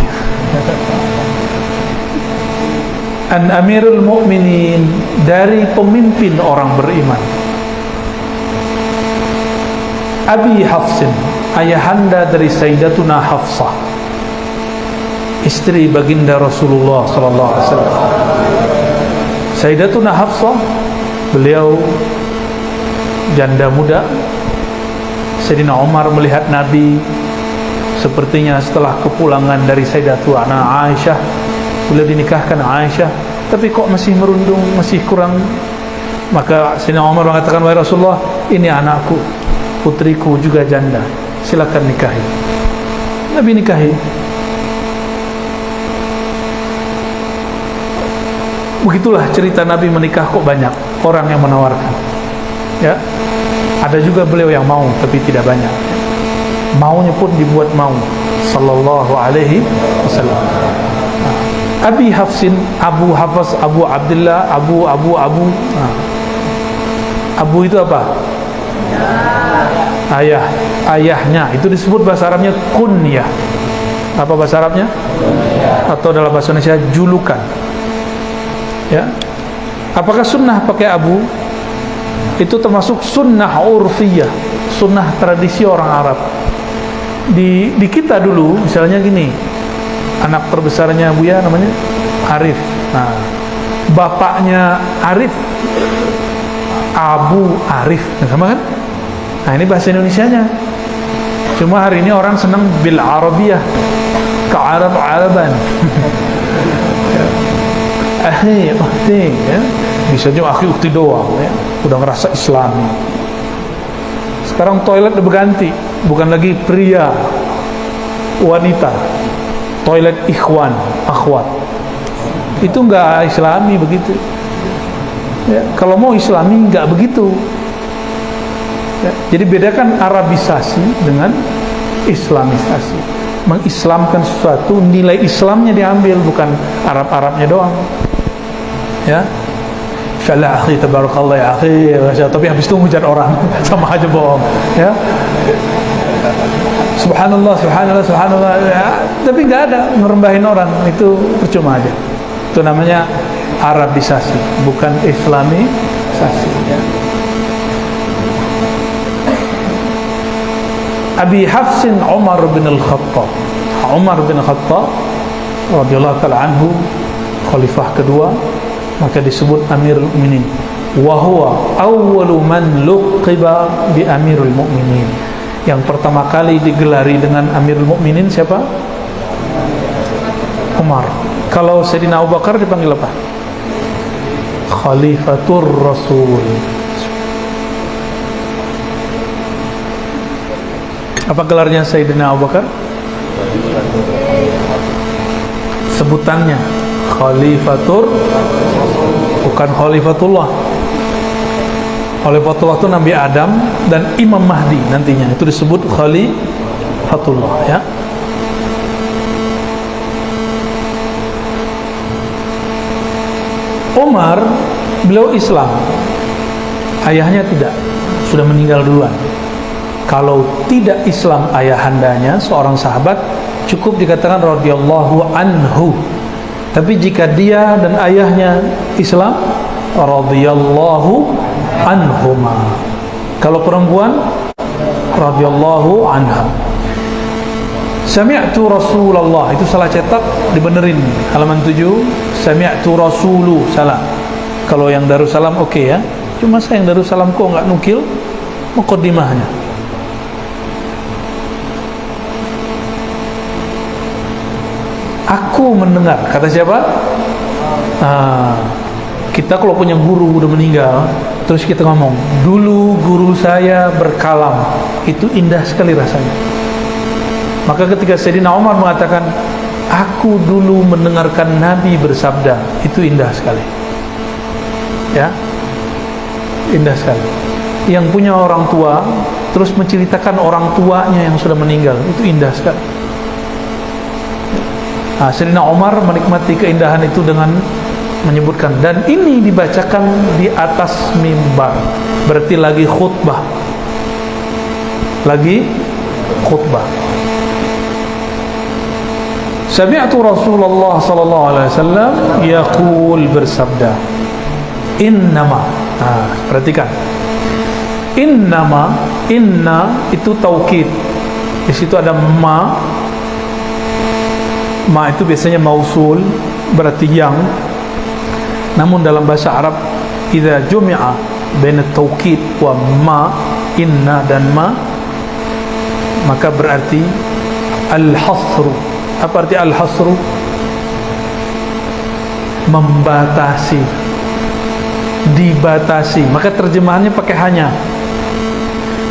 An Amirul Mukminin, dari pemimpin orang beriman. Abi Hafsin, ayahanda dari Sayyidatuna Hafsah, istri baginda Rasulullah sallallahu alaihi wasallam. Sayyidatuna Hafsah, beliau janda muda. Sayyidina Umar melihat Nabi sepertinya setelah kepulangan dari Sayyidatuna Aisyah, beliau dinikahkan Aisyah, tapi kok masih merundung, masih kurang. Maka Sayyidina Umar mengatakan, wahai Rasulullah, ini anakku, putriku juga janda, silakan nikahi. Nabi nikahi. Begitulah cerita Nabi menikah, kok banyak orang yang menawarkan. Ya, ada juga beliau yang mau, tapi tidak banyak. Maunya pun dibuat mau. Sallallahu alaihi wasallam. Abi Hafsin, Abu Hafs, Abu Abdullah, Abu. Abu itu apa? Ayah, ayahnya. Itu disebut bahasa Arabnya kunyah. Apa bahasa Arabnya? Atau dalam bahasa Indonesia julukan. Ya. Apakah sunnah pakai abu? Itu termasuk sunnah urfiyah, sunnah tradisi orang Arab. Di kita dulu, misalnya gini, anak terbesarnya Buya namanya Arif. Nah, bapaknya Arif, Abu Arif, sama kan? Nah, ini bahasa Indonesianya. Cuma hari ini orang senang bil Arabiyah, ke Arab-Araban. Ukhti, ya. Bisa juga akhi ukhti doang, ya. Udah ngerasa Islami. Sekarang toilet udah berganti, bukan lagi pria, wanita. Toilet ikhwan, akhwat. Itu enggak Islami begitu. Ya, kalau mau Islami enggak begitu. Ya, jadi bedakan Arabisasi dengan Islamisasi. Mengislamkan sesuatu, nilai Islamnya diambil, bukan Arab-Arabnya doang. Ya, insyaallah akhi, tabarakallah ya akhi, tapi habis itu mengujar orang, sama aja bohong. Ya, subhanallah, subhanallah, subhanallah, ya, tapi nggak ada ngerembahin orang, itu percuma aja. Itu namanya Arabisasi, bukan Islamisasi. Ya. Abi Hafsin Umar bin Al-Khattab. Umar bin Khattab radhiyallahu ta'ala anhu, khalifah kedua, maka disebut Amirul Mukminin. Wa huwa awwalu man luqiba bi Amirul Mukminin. Yang pertama kali digelari dengan Amirul Mukminin siapa? Umar. Kalau Sayyidina Abu Bakar dipanggil apa? Khalifatur Rasul. Apa gelarnya Sayyidina Abu Bakar? Sebutannya Khalifatur, bukan Khalifatullah. Khalifatullah itu Nabi Adam dan Imam Mahdi nantinya, itu disebut Khalifatullah, ya. Umar, beliau Islam, ayahnya tidak, sudah meninggal duluan. Kalau tidak Islam ayahandanya, seorang sahabat, cukup dikatakan radhiyallahu anhu. Tapi jika dia dan ayahnya Islam, radhiyallahu anhuma. Kalau perempuan, radhiyallahu anha. Sami'tu Rasulullah, itu salah cetak, dibenerin halaman 7. Sami'tu Rasulu, salah. Kalau yang Darussalam oke, ya. Cuma saya yang Darussalam kok nggak nukil muqaddimahnya. Aku mendengar, kata siapa? Kita kalau punya guru udah meninggal, terus kita ngomong, dulu guru saya berkalam, itu indah sekali rasanya. Maka ketika Sayyidina Umar mengatakan, aku dulu mendengarkan Nabi bersabda, itu indah sekali. Ya, indah sekali. Yang punya orang tua, terus menceritakan orang tuanya yang sudah meninggal, itu indah sekali. Nah, Sayyidina Umar menikmati keindahan itu dengan menyebutkan, dan ini dibacakan di atas mimbar, berarti lagi khutbah, Sami'tu Rasulullah sallallahu alaihi wasallam yaqul, bersabda, innama, perhatikan, innama, inna itu taukid, di situ ada ma itu biasanya mausul, berarti yang. Namun dalam bahasa Arab, idza jumi'a baina taukid wa ma, inna dan ma, maka berarti al-hasru. Apa arti al-hasru? Membatasi, dibatasi. Maka terjemahannya pakai hanya.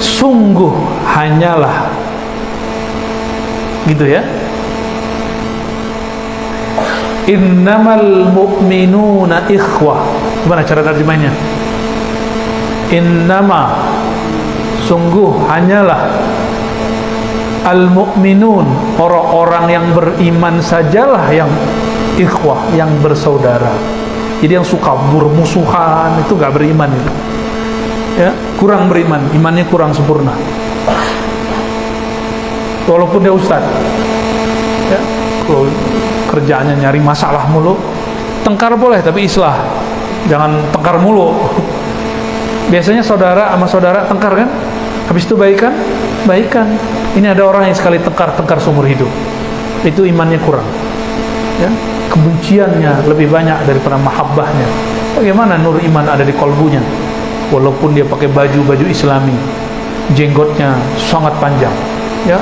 Sungguh hanyalah, gitu ya. Innamal mu'minuna ikhwah. Gimana cara terjemahnya? Innama, sungguh hanyalah, al-mu'minun, orang-orang yang beriman sajalah yang ikhwah, yang bersaudara. Jadi yang suka bermusuhan itu gak beriman itu. Ya, kurang beriman, imannya kurang sempurna. Walaupun dia ustaz, ya, kalau kerjaannya nyari masalah mulu, tengkar boleh tapi islah, jangan tengkar mulu. Biasanya saudara sama saudara tengkar kan, habis itu baikan. Ini ada orang yang sekali tengkar seumur hidup, itu imannya kurang, ya, kebenciannya lebih banyak daripada mahabbahnya. Bagaimana nur iman ada di kolbunya, walaupun dia pakai baju islami, jenggotnya sangat panjang, ya,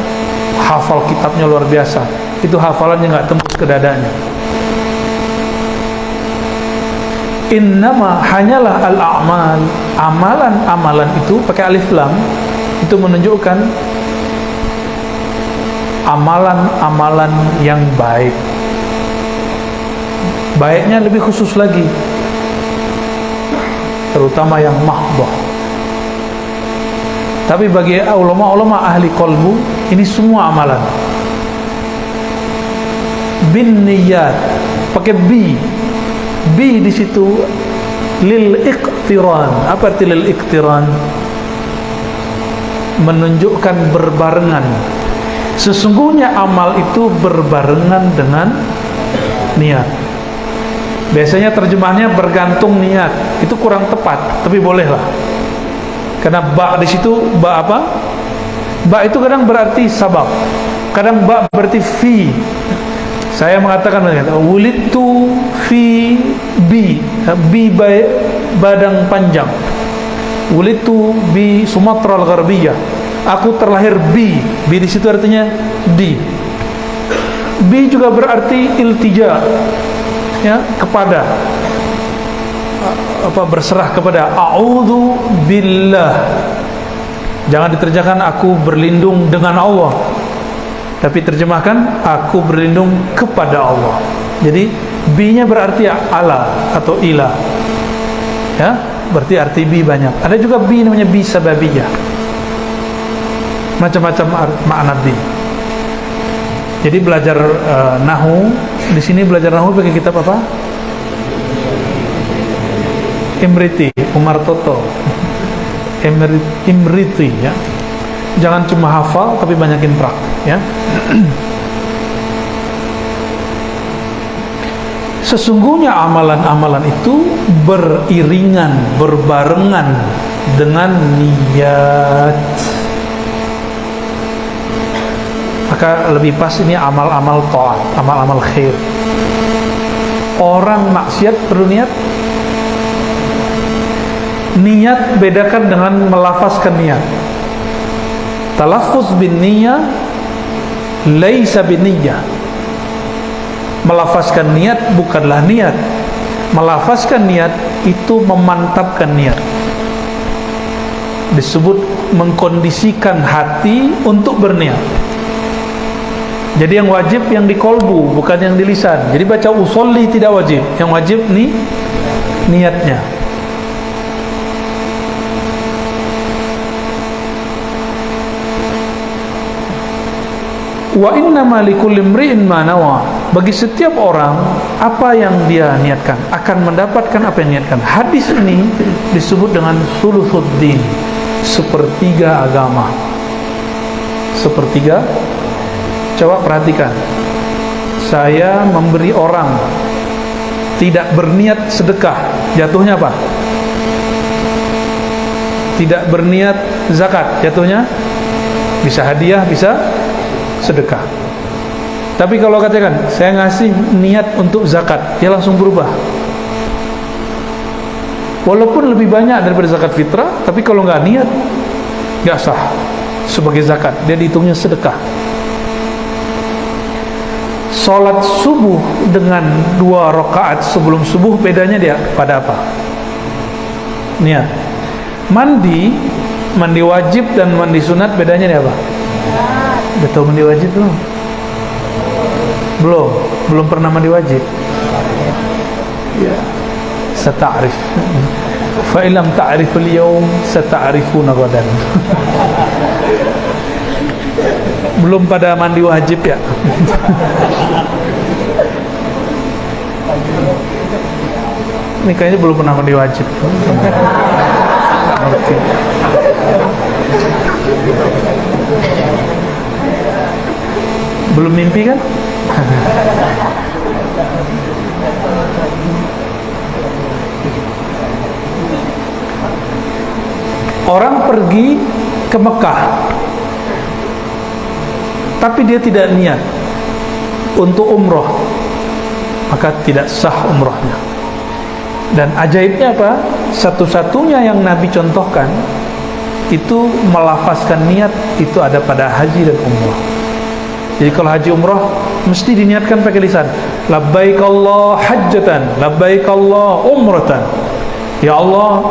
hafal kitabnya luar biasa, itu hafalannya nggak tembus ke dadanya. Innama, hanyalah al-a'mal, amalan itu pakai alif lam, itu menunjukkan amalan yang baik. Baiknya lebih khusus lagi, terutama yang mahdoh. Tapi bagi ulama-ulama ahli qalbu, ini semua amalan. Bin niyat, pakai bi di situ lil iqtiran. Apa arti lil iqtiran? Menunjukkan berbarengan. Sesungguhnya amal itu berbarengan dengan niat. Biasanya terjemahannya bergantung niat, itu kurang tepat, tapi bolehlah. Karena ba di situ, ba apa? Ba itu kadang berarti sabab, kadang ba berarti fi. Saya mengatakan wulidtu fi bi badang panjang. Wulidtu bi Sumatera al-Gharbiyah. Aku terlahir bi di situ artinya di. Bi juga berarti iltija, ya, kepada, apa, berserah kepada. A'udzu billah, jangan diterjemahkan aku berlindung dengan Allah, tapi terjemahkan aku berlindung kepada Allah. Jadi bi-nya berarti ala atau ila, ya, berarti arti bi banyak. Ada juga bi namanya bi sababiyah, macam-macam makna bi. Jadi belajar nahu, di sini belajar nahu pakai kitab apa? Imriti, Umar Toto. Imriti, ya. Jangan cuma hafal tapi banyakin praktek, ya. Sesungguhnya amalan-amalan itu beriringan, berbarengan dengan niat. Maka lebih pas ini amal-amal taat, amal-amal khair. Orang maksiat perlu niat. Niat bedakan dengan melafazkan niat. Talaffuz bin niyah laisa bin niyah. Melafazkan niat bukanlah niat. Melafazkan niat itu memantapkan niat. Disebut mengkondisikan hati untuk berniat. Jadi yang wajib yang di kolbu, bukan yang di lisan. Jadi baca usolli tidak wajib. Yang wajib nih niatnya. Wa innama likulli imri'in ma nawa. Bagi setiap orang apa yang dia niatkan akan mendapatkan apa yang niatkan. Hadis ini disebut dengan sulusuddin, sepertiga agama. Sepertiga. Coba perhatikan. Saya memberi orang tidak berniat sedekah, jatuhnya apa? Tidak berniat zakat, jatuhnya bisa hadiah, bisa sedekah. Tapi kalau katakan saya ngasih niat untuk zakat, dia langsung berubah. Walaupun lebih banyak daripada zakat fitrah, tapi kalau nggak niat nggak sah sebagai zakat, dia dihitungnya sedekah. Salat subuh dengan 2 rakaat sebelum subuh, bedanya dia pada apa? Niat. Mandi wajib dan mandi sunat, bedanya dia apa? Betul, mandi wajib belum? Belum pernah mandi wajib. Ya. Sata'rif. Fa illam ta'rif al-yawm sata'rifuna ghadan. Belum pada mandi wajib ya. Ini kayaknya belum pernah mandi wajib. Oke. Belum mimpi kan? Orang pergi ke Mekah, tapi dia tidak niat untuk umroh, maka tidak sah umrohnya. Dan ajaibnya apa? Satu-satunya yang Nabi contohkan itu melafazkan niat itu ada pada haji dan umroh. Jadi kalau haji umroh mesti diniatkan pakai lisan. Labbaik Allah hajjatan, labbaik Allah umratan. Ya Allah,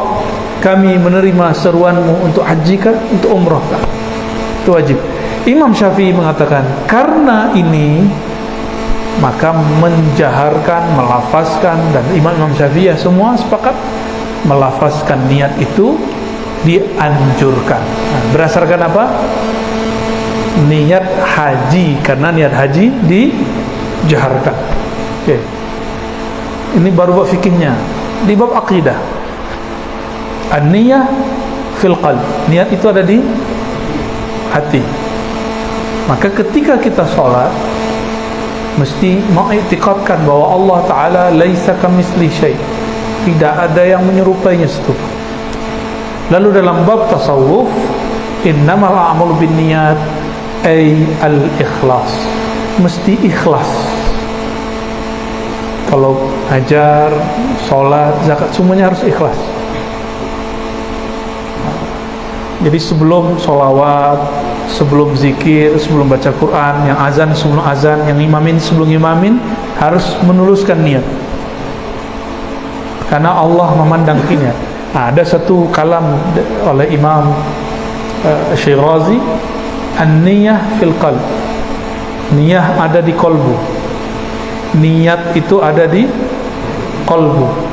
kami menerima seruanmu untuk haji kah, untuk umroh kah? Itu wajib. Imam Syafi'i mengatakan karena ini maka menjaharkan, melafazkan, dan Imam Syafi'i semua sepakat melafazkan niat itu dianjurkan. Nah, berdasarkan apa? Niat haji, karena niat haji dijaharkan. Oke. Ini baru bab fikihnya. Di bab akidah, an-niyah fil qalb, niat itu ada di hati. Maka ketika kita sholat mesti mengiktikadkan bahwa Allah Ta'ala laisa kamitsli syai', tidak ada yang menyerupainya setupa. Lalu dalam bab tasawuf, innamal a'malu binniyat, ay al-ikhlas, mesti ikhlas. Kalau ajar, sholat, zakat, semuanya harus ikhlas. Jadi sebelum sholawat, sebelum zikir, sebelum baca Quran, yang azan sebelum azan, yang imamin sebelum imamin, harus menuluskan niat. Karena Allah memandang niat. Nah, ada satu kalam oleh Imam Syirazi, an-niyah fil qalb. Niyah ada di kolbu. Niat itu ada di kolbu.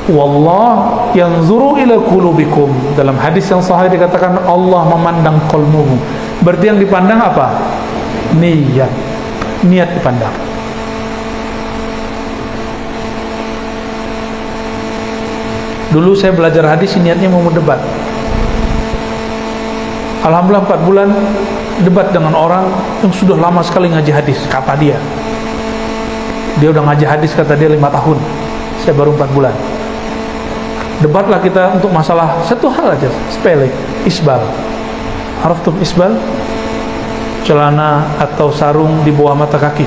Wallah yanzuru ila qulubikum. Dalam hadis yang sahih dikatakan Allah memandang qalbumu. Berarti yang dipandang apa? Niat. Niat dipandang. Dulu saya belajar hadis, niatnya mau debat. Alhamdulillah 4 bulan debat dengan orang yang sudah lama sekali ngaji hadis, kata dia. Dia udah ngaji hadis, kata dia 5 tahun. Saya baru 4 bulan. Debatlah kita untuk masalah satu hal aja, sepele, isbal. Araftum isbal? Celana atau sarung di bawah mata kaki.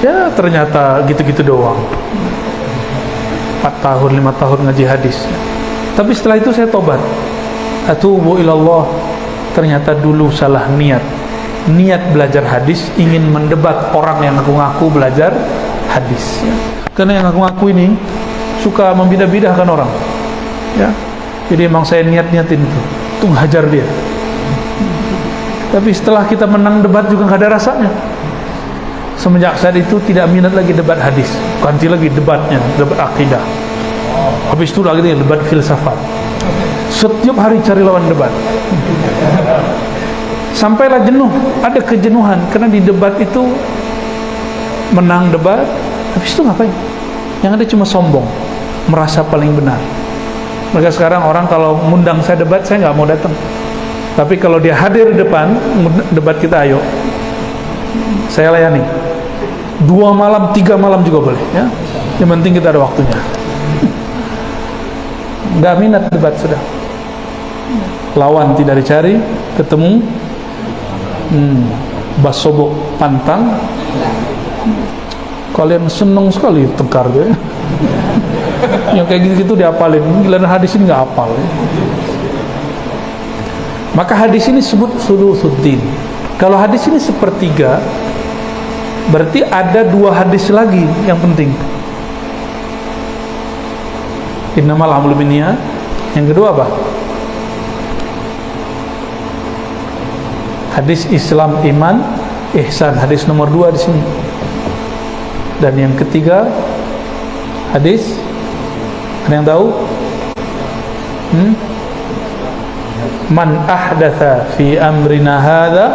Ya ternyata gitu-gitu doang. 4 tahun, 5 tahun ngaji hadis. Tapi setelah itu saya tobat. Atubu ilallah. Ternyata dulu salah niat. Niat belajar hadis, ingin mendebat orang yang ngaku-ngaku belajar hadis. Karena yang ngaku-ngaku ini suka membidah-bidahkan orang, ya. Jadi emang saya niat-niatin itu hajar dia. Tapi setelah kita menang debat juga nggak ada rasanya. Semenjak saat itu tidak minat lagi debat hadis, ganti lagi debatnya, debat akidah. Habis itu lagi debat filsafat. Setiap hari cari lawan debat. Sampailah jenuh, ada kejenuhan karena di debat itu menang debat, habis itu ngapain? Yang ada cuma sombong, merasa paling benar. Maka sekarang orang kalau ngundang saya debat, saya nggak mau datang. Tapi kalau dia hadir di depan debat kita, ayo, saya layani. 2 malam, 3 malam juga boleh, ya. Yang penting kita ada waktunya. Nggak minat debat sudah. Lawan tidak dicari, ketemu basobok pantang. Kalian senang sekali tengkar ya. Yang kayak gitu-gitu diapalin. Giliran hadis ini nggak hafal. Maka hadis ini disebut sulusuddin. Kalau hadis ini sepertiga, berarti ada 2 hadis lagi yang penting. Innamal a'malu binniyat. Yang kedua apa? Hadis Islam, iman, ihsan. Hadis nomor 2 di sini. Dan yang ketiga hadis, ada yang tahu? Man ahdatha fi amrina hadza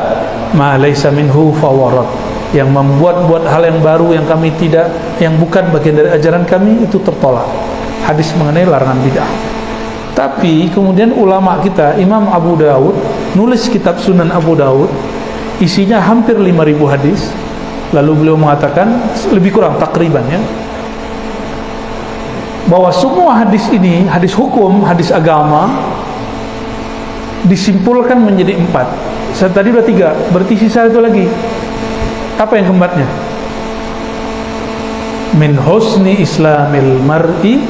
ma laysa minhu fawarat. Yang membuat hal yang baru yang kami tidak, yang bukan bagian dari ajaran kami, itu tertolak. Hadis mengenai larangan bid'ah. Tapi kemudian ulama kita, Imam Abu Dawud nulis kitab Sunan Abu Dawud, isinya hampir 5.000 hadis. Lalu beliau mengatakan, lebih kurang takriban ya, bahwa semua hadis ini, hadis hukum, hadis agama, disimpulkan menjadi 4. Saya tadi udah 3, berarti sisa itu lagi. Apa yang keempatnya? Min husni islamil mar'i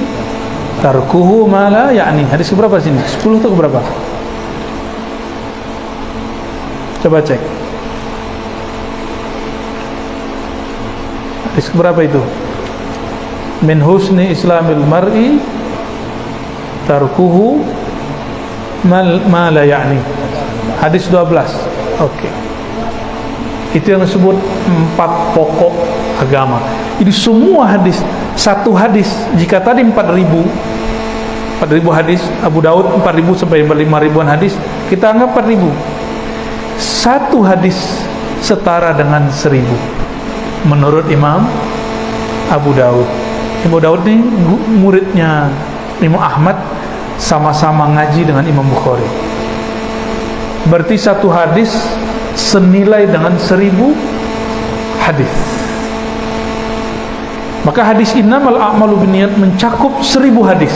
tarkuhu ma la ya'ni. Hadis berapa sini? 10 atau berapa? Coba cek. Hadis berapa itu? Min husni islamil mar'i tarkuhu ma la ya'ni. Hadis 12. Oke. Itu yang disebut 4 pokok agama. Ini semua hadis, satu hadis. Jika tadi 4.000 hadis, Abu Daud 4.000 sampai 5.000-an hadis, kita anggap 4.000. Satu hadis setara dengan 1.000 menurut Imam Abu Daud. Abu Daud ini muridnya Imam Ahmad, sama-sama ngaji dengan Imam Bukhari. Berarti satu hadis senilai dengan 1.000 hadis. Maka hadis innamal a'malu binniyat mencakup 1.000 hadis,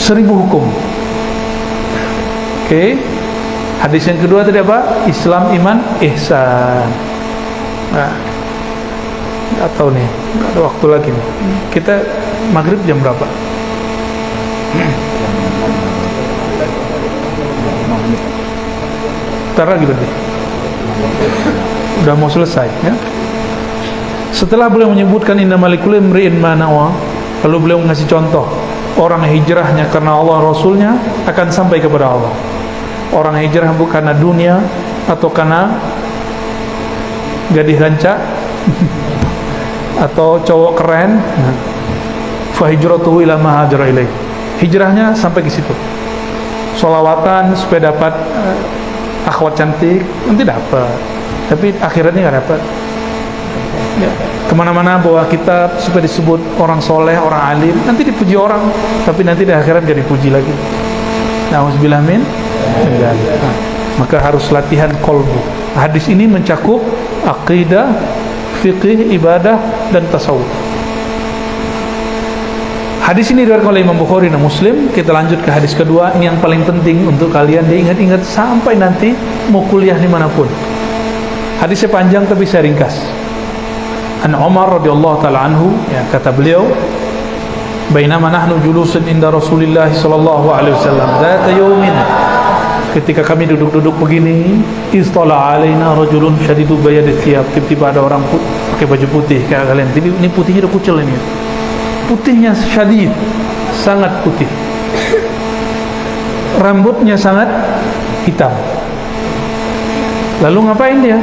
1.000 hukum. Oke. Hadis yang kedua tadi apa? Islam, iman, ihsan. Nah, nggak tahu nih, nggak ada waktu lagi nih. Kita maghrib jam berapa? Ntar lagi berarti. Udah mau selesai ya. Setelah beliau menyebutkan innamal likulli imri'in ma nawa, lalu beliau mengasih contoh orang hijrahnya karena Allah Rasulnya akan sampai kepada Allah. Orang hijrah bukan karena dunia atau karena gadis rancak atau cowok keren. Fa hijratuhu ila ma hajara ilaih. Hijrahnya sampai ke situ. Sholawatan supaya dapat akhwat cantik, nanti dapat. Tapi akhiratnya nggak dapat. Ya, kemana-mana bawa kitab supaya disebut orang soleh, orang alim, nanti dipuji orang, tapi nanti di akhirat gak dipuji lagi. Nauzubillah min. Maka harus latihan kolbu. Hadis ini mencakup akidah, fikih, ibadah, dan tasawuf. Hadis ini diriwayatkan oleh Imam Bukhari dan Muslim. Kita lanjut ke hadis kedua. Ini yang paling penting untuk kalian diingat-ingat sampai nanti mau kuliah dimanapun. Hadisnya panjang tapi saya ringkas. An Umar radhiyallahu taala anhu, ya, kata beliau, bainama nahnu julusun inda Rasulillah sallallahu alaihi wasallam dzata yaumin, ketika kami duduk-duduk begini, istala alaina rajulun syadidu bayadith thiyab, tiba-tiba ada orang pakai baju putih kayak kalian. Ini putihnya udah kucel ini. putihnya syadid, sangat putih. Rambutnya sangat hitam. Lalu ngapain dia?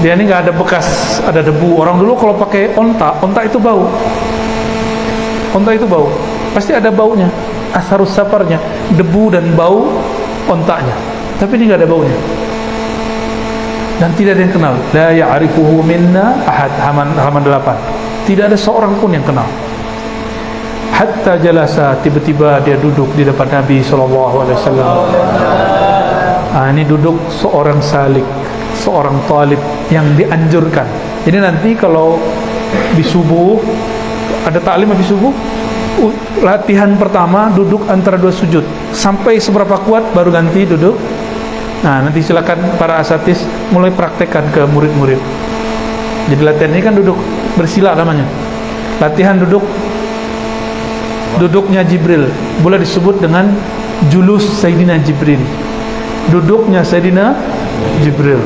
Dia ini nggak ada bekas, ada debu. Orang dulu kalau pakai onta itu bau. Onta itu bau, pasti ada baunya, asharus safarnya, debu dan bau ontanya. Tapi ini nggak ada baunya. Dan tidak ada yang kenal. La ya'rifuhu minna ahad. Halaman 8. Tidak ada seorang pun yang kenal. Hatta jalasa, tiba-tiba dia duduk di depan Nabi SAW. Ini duduk seorang salik, seorang talib yang dianjurkan. Jadi nanti kalau di subuh ada taklim habis subuh, latihan pertama duduk antara dua sujud. Sampai seberapa kuat baru ganti duduk. Nah, nanti silakan para asatis mulai praktekkan ke murid-murid. Jadi latihan ini kan duduk bersila namanya. Latihan duduknya Jibril, boleh disebut dengan julus Sayyidina Jibril. Duduknya Sayyidina Jibril.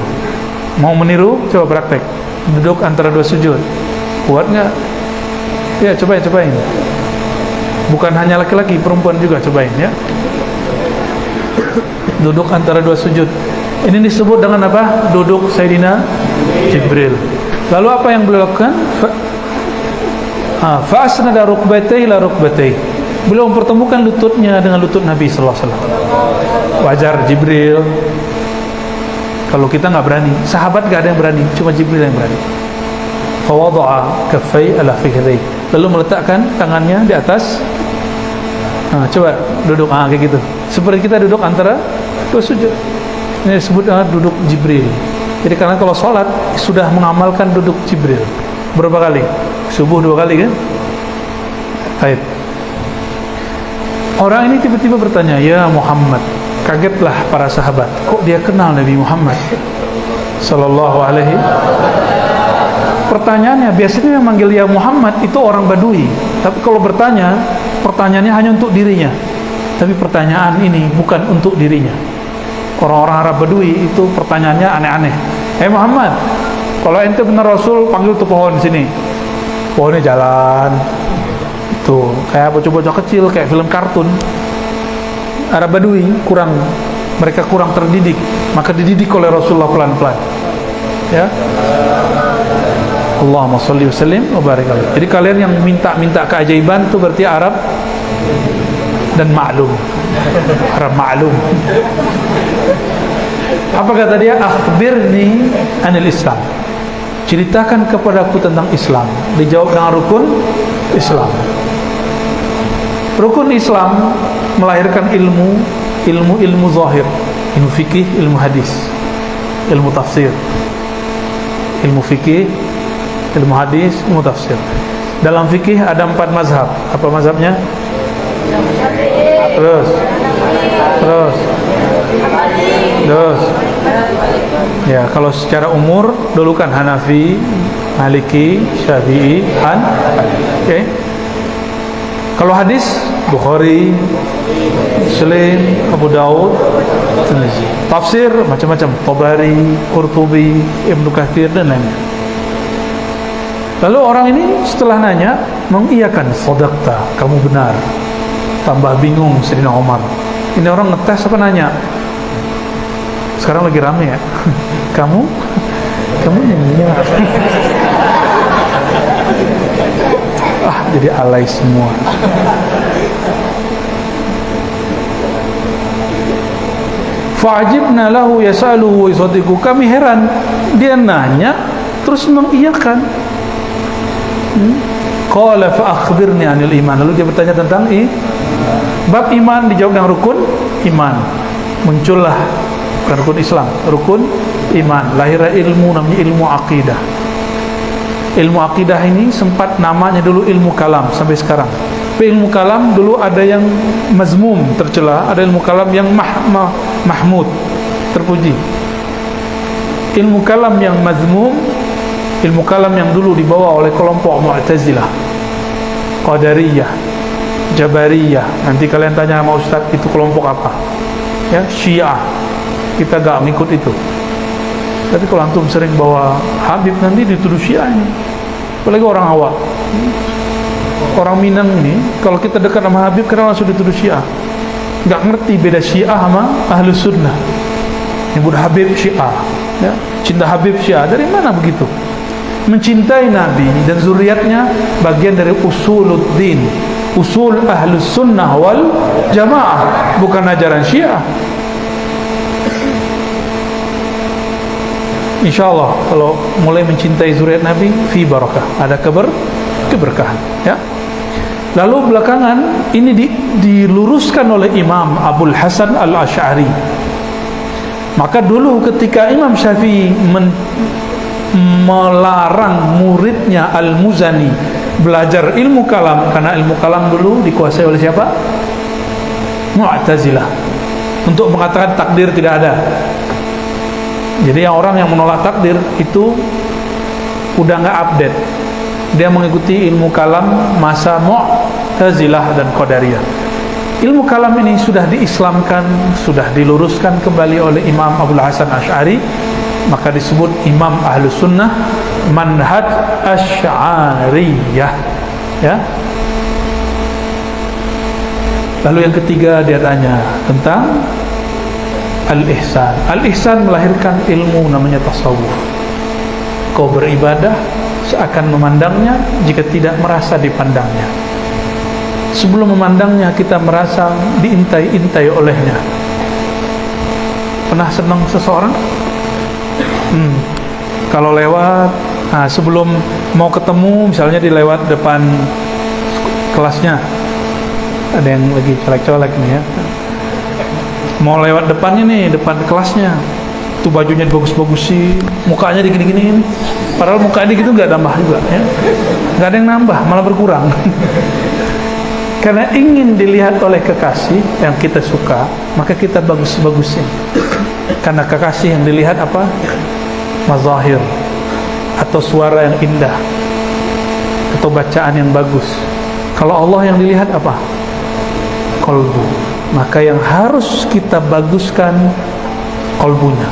Mau meniru? Coba praktek. Duduk antara dua sujud. Kuat nggak? Ya, cobain. Bukan hanya laki-laki, perempuan juga cobain ya. Duduk antara dua sujud. Ini disebut dengan apa? Duduk Sayyidina Jibril. Lalu apa yang beliau lakukan? Fa'asnada rukbatayhi la rukbatayhi. Beliau mempertemukan lututnya dengan lutut Nabi sallallahu alaihi wasallam. Wajar Jibril. Kalau kita nggak berani, sahabat nggak ada yang berani, cuma Jibril yang berani. Fawada'a kaffai ala fikhri. Lalu meletakkan tangannya di atas. Coba duduk kayak gitu. Seperti kita duduk antara dua sujud. Ini disebut duduk Jibril. Jadi karena kalau sholat sudah mengamalkan duduk Jibril. Berapa kali? Subuh 2 kali kan? Baik. Orang ini tiba-tiba bertanya, "Ya Muhammad." Kagetlah para sahabat. Kok dia kenal Nabi Muhammad sallallahu alaihi? Pertanyaannya, biasanya yang manggil ya Muhammad itu orang Badui. Tapi kalau bertanya, pertanyaannya hanya untuk dirinya. Tapi pertanyaan ini bukan untuk dirinya. Orang-orang Arab Badui itu pertanyaannya aneh-aneh. Muhammad, kalau ente benar Rasul, panggil tuh pohon sini. Pohonnya jalan. Tuh, kayak bocah-bocah kecil, kayak film kartun. Arab Badui mereka kurang terdidik, maka dididik oleh Rasulullah pelan-pelan. Ya. Allahumma sholli wa sallim wa barik alaihi. Jadi kalian yang minta keajaiban itu berarti Arab dan maklum. Arab maklum. Apa kata dia? Akhbirni anil Islam. Ceritakan kepadaku tentang Islam. Dijawab dengan rukun Islam. Rukun Islam melahirkan ilmu zahir, ilmu fikih, ilmu hadis, ilmu tafsir, ilmu fikih, ilmu hadis, ilmu tafsir. Dalam fikih ada 4 mazhab. Apa mazhabnya? Terus. Ya, kalau secara umur dulu kan Hanafi, Maliki, Syafi'i, Oke. Kalau hadis Bukhari, Muslim, Abu Daud, tafsir macam-macam, Tabari, Qurtubi, Ibnu Katsir dan lainnya. Lalu orang ini setelah nanya mengiyakan, sadaqta, kamu benar. Tambah bingung Sayyidina Umar. Ini orang ngetes apa nanya? Sekarang lagi rame ya. Kamu nanya. Jadi alay semua. Fa'ajibna lahu yas'aluhu wa yusaddiqu. Kami heran, dia nanya terus mengiyakan. Qala fa akhbirni 'anil iman. Lalu dia bertanya tentang bab iman, dijawab dengan rukun iman. Muncullah bukan rukun Islam, rukun iman. Lahirnya ilmu namanya ilmu akidah. Ilmu akidah ini sempat namanya dulu ilmu kalam sampai sekarang. Tapi ilmu kalam dulu ada yang mazmum, tercela, ada ilmu kalam yang mahmud, terpuji. Ilmu kalam yang mazmum, ilmu kalam yang dulu dibawa oleh kelompok Mu'tazilah, Qadariyah, Jabariyah. Nanti kalian tanya sama Ustaz, itu kelompok apa? Ya, Syiah. Kita gak ngikut itu. Tapi kalau antum sering bawa Habib nanti dituduh Syiah ini. Apalagi orang awam. Orang Minang ini kalau kita dekat sama Habib kenapa langsung dituduh Syiah? Nggak ngerti beda Syiah sama Ahlus Sunnah. Nyebut Habib Syiah, ya. Cinta Habib Syiah, dari mana begitu? Mencintai Nabi dan zuriatnya bagian dari usuluddin, usul Ahlus Sunnah wal Jamaah, bukan ajaran Syiah. InsyaAllah kalau mulai mencintai zuriat Nabi, fi barakah, ada keberkahan, ya. Lalu belakangan ini diluruskan oleh Imam Abul Hasan Al-Asy'ari. Maka dulu ketika Imam Syafi'i melarang muridnya Al-Muzani belajar ilmu kalam, karena ilmu kalam dulu dikuasai oleh siapa? Mu'tazilah, untuk mengatakan takdir tidak ada. Jadi orang yang menolak takdir itu udah nggak update. Dia mengikuti ilmu kalam masa Mu'tazilah dan Qadariyah. Ilmu kalam ini sudah diislamkan, sudah diluruskan kembali oleh Imam Abul Hasan Asy'ari, maka disebut Imam Ahlus Sunnah manhaj Asy'ariyah, ya. Lalu yang ketiga dia tanya tentang Al-Ihsan. Al-Ihsan melahirkan ilmu namanya tasawuf. Kau beribadah seakan memandangnya jika tidak merasa dipandangnya. Sebelum memandangnya kita merasa diintai-intai olehnya. Pernah senang seseorang? Kalau lewat, sebelum mau ketemu, misalnya dilewat depan kelasnya, ada yang lagi colek-colek nih, ya. Mau lewat depannya nih, depan kelasnya, tuh bajunya bagus-bagusin, mukanya digini-giniin, padahal mukanya gitu nggak nambah juga, ya. Nggak ada yang nambah, malah berkurang. Karena ingin dilihat oleh kekasih yang kita suka, maka kita bagus-bagusin. Karena kekasih yang dilihat apa? Mazahir, atau suara yang indah, atau bacaan yang bagus. Kalau Allah yang dilihat apa? Qalbu. Maka yang harus kita baguskan qalbunya.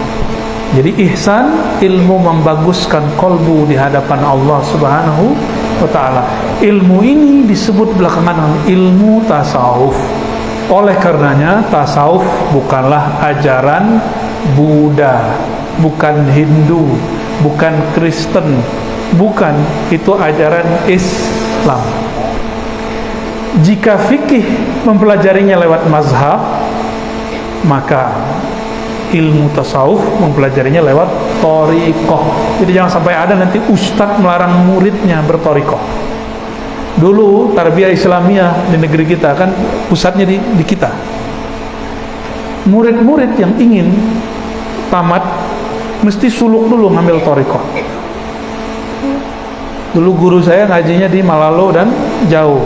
Jadi ihsan, ilmu membaguskan qalbu di hadapan Allah Subhanahu wa ta'ala. Ilmu ini disebut belakangan ilmu tasawuf. Oleh karenanya tasawuf bukanlah ajaran Buddha, bukan Hindu, bukan Kristen, bukan, itu ajaran Islam. Jika fikih mempelajarinya lewat mazhab, maka ilmu tasawuf mempelajarinya lewat thariqah. Jadi jangan sampai ada nanti ustadz melarang muridnya berthariqah. Dulu tarbiyah Islamiyah di negeri kita kan pusatnya di kita. Murid-murid yang ingin tamat mesti suluk dulu ngambil thariqah. Dulu guru saya ngajinya di Malalo dan jauh.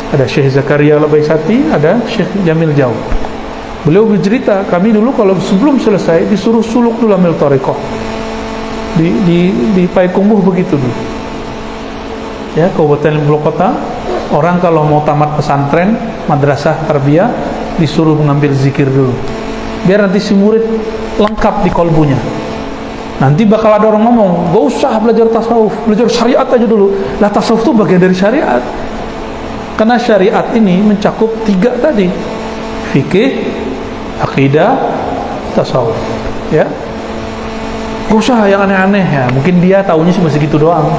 Ada Syekh Zakaria Al-Baisati, ada Syekh Jamil Jauh. Beliau bercerita, kami dulu kalau sebelum selesai disuruh suluk dulu ambil thariqah. Di Payakumbuh begitu dulu. Ya, Kabupaten Blok Kota, orang kalau mau tamat pesantren, madrasah tarbiyah, disuruh mengambil zikir dulu. Biar nanti si murid lengkap di kolbunya. Nanti bakal ada orang ngomong, gak usah belajar tasawuf, belajar syariat aja dulu. Lah tasawuf itu bagian dari syariat. Karena syariat ini mencakup 3 tadi, fikih, akidah, tasawuf, ya. Gak usah yang aneh-aneh, ya. Mungkin dia taunya cuma segitu doang.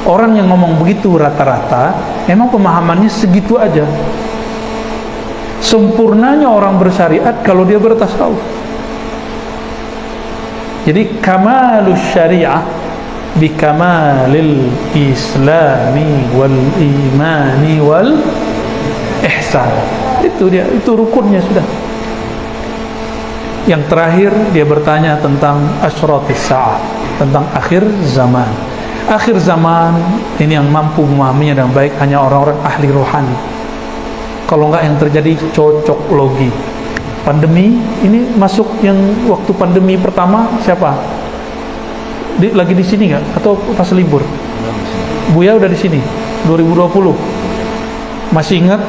Orang yang ngomong begitu rata-rata emang pemahamannya segitu aja. Sempurnanya orang bersyariat kalau dia bertasawuf. Jadi kamalus syariah bikamalil islami wal imani wal ihsan. Itu dia, itu rukunnya sudah. Yang terakhir dia bertanya tentang asyratis sa'ah, tentang akhir zaman. Akhir zaman ini yang mampu memahaminya dengan baik hanya orang-orang ahli rohani. Kalau enggak yang terjadi cocok logi. Pandemi ini masuk yang waktu pandemi pertama siapa? Lagi di sini nggak? Atau pas libur? Buya udah di sini 2020. Masih ingat?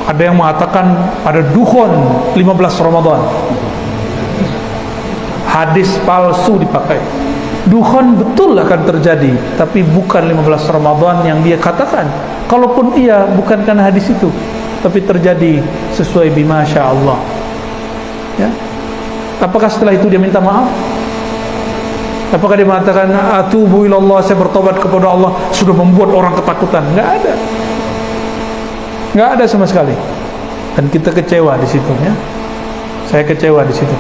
Ada yang mengatakan ada dukhon 15 Ramadan. Hadis palsu dipakai. Dukhon betul akan terjadi, tapi bukan 15 Ramadan yang dia katakan. Kalaupun iya, bukan karena hadis itu, tapi terjadi sesuai bima sya Allah. Ya. Apakah setelah itu dia minta maaf? Apakah dia mengatakan atubu ilallah, saya bertobat kepada Allah, sudah membuat orang ketakutan? Enggak ada. Enggak ada sama sekali. Dan kita kecewa di situ, ya. Saya kecewa di situ.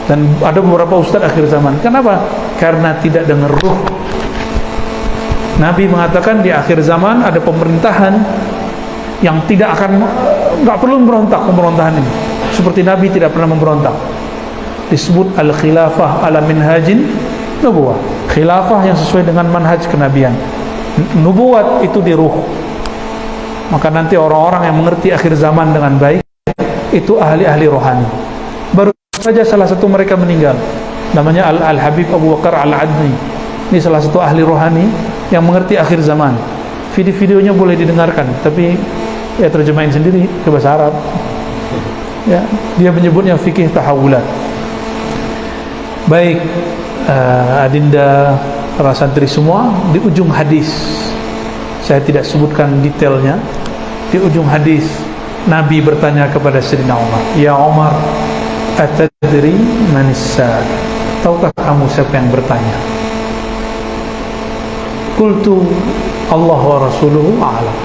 Dan ada beberapa ustaz akhir zaman. Kenapa? Karena tidak dengar ruh. Nabi mengatakan di akhir zaman ada pemerintahan yang tidak akan, enggak perlu memberontak pemerintahan ini. Seperti Nabi tidak pernah memberontak. Disebut al-khilafah ala minhajin nubuwah. Khilafah yang sesuai dengan manhaj kenabian. Nubuwat itu di ruh. Maka nanti orang-orang yang mengerti akhir zaman dengan baik itu ahli-ahli rohani. Baru saja salah satu mereka meninggal, namanya Al-Habib Abu Bakar Al-Adni. Ini salah satu ahli rohani yang mengerti akhir zaman. Video-videonya boleh didengarkan, tapi ya terjemahin sendiri ke bahasa Arab. Ya, dia menyebutnya fikih tahawulat. Baik, adinda para santri semua, di ujung hadis, saya tidak sebutkan detailnya, di ujung hadis Nabi bertanya kepada Sayyidina Umar, "Ya Umar, atadri manis sa'il?" Tahukah kamu siapa yang bertanya? Qultu Allah wa rasuluhu a'lam.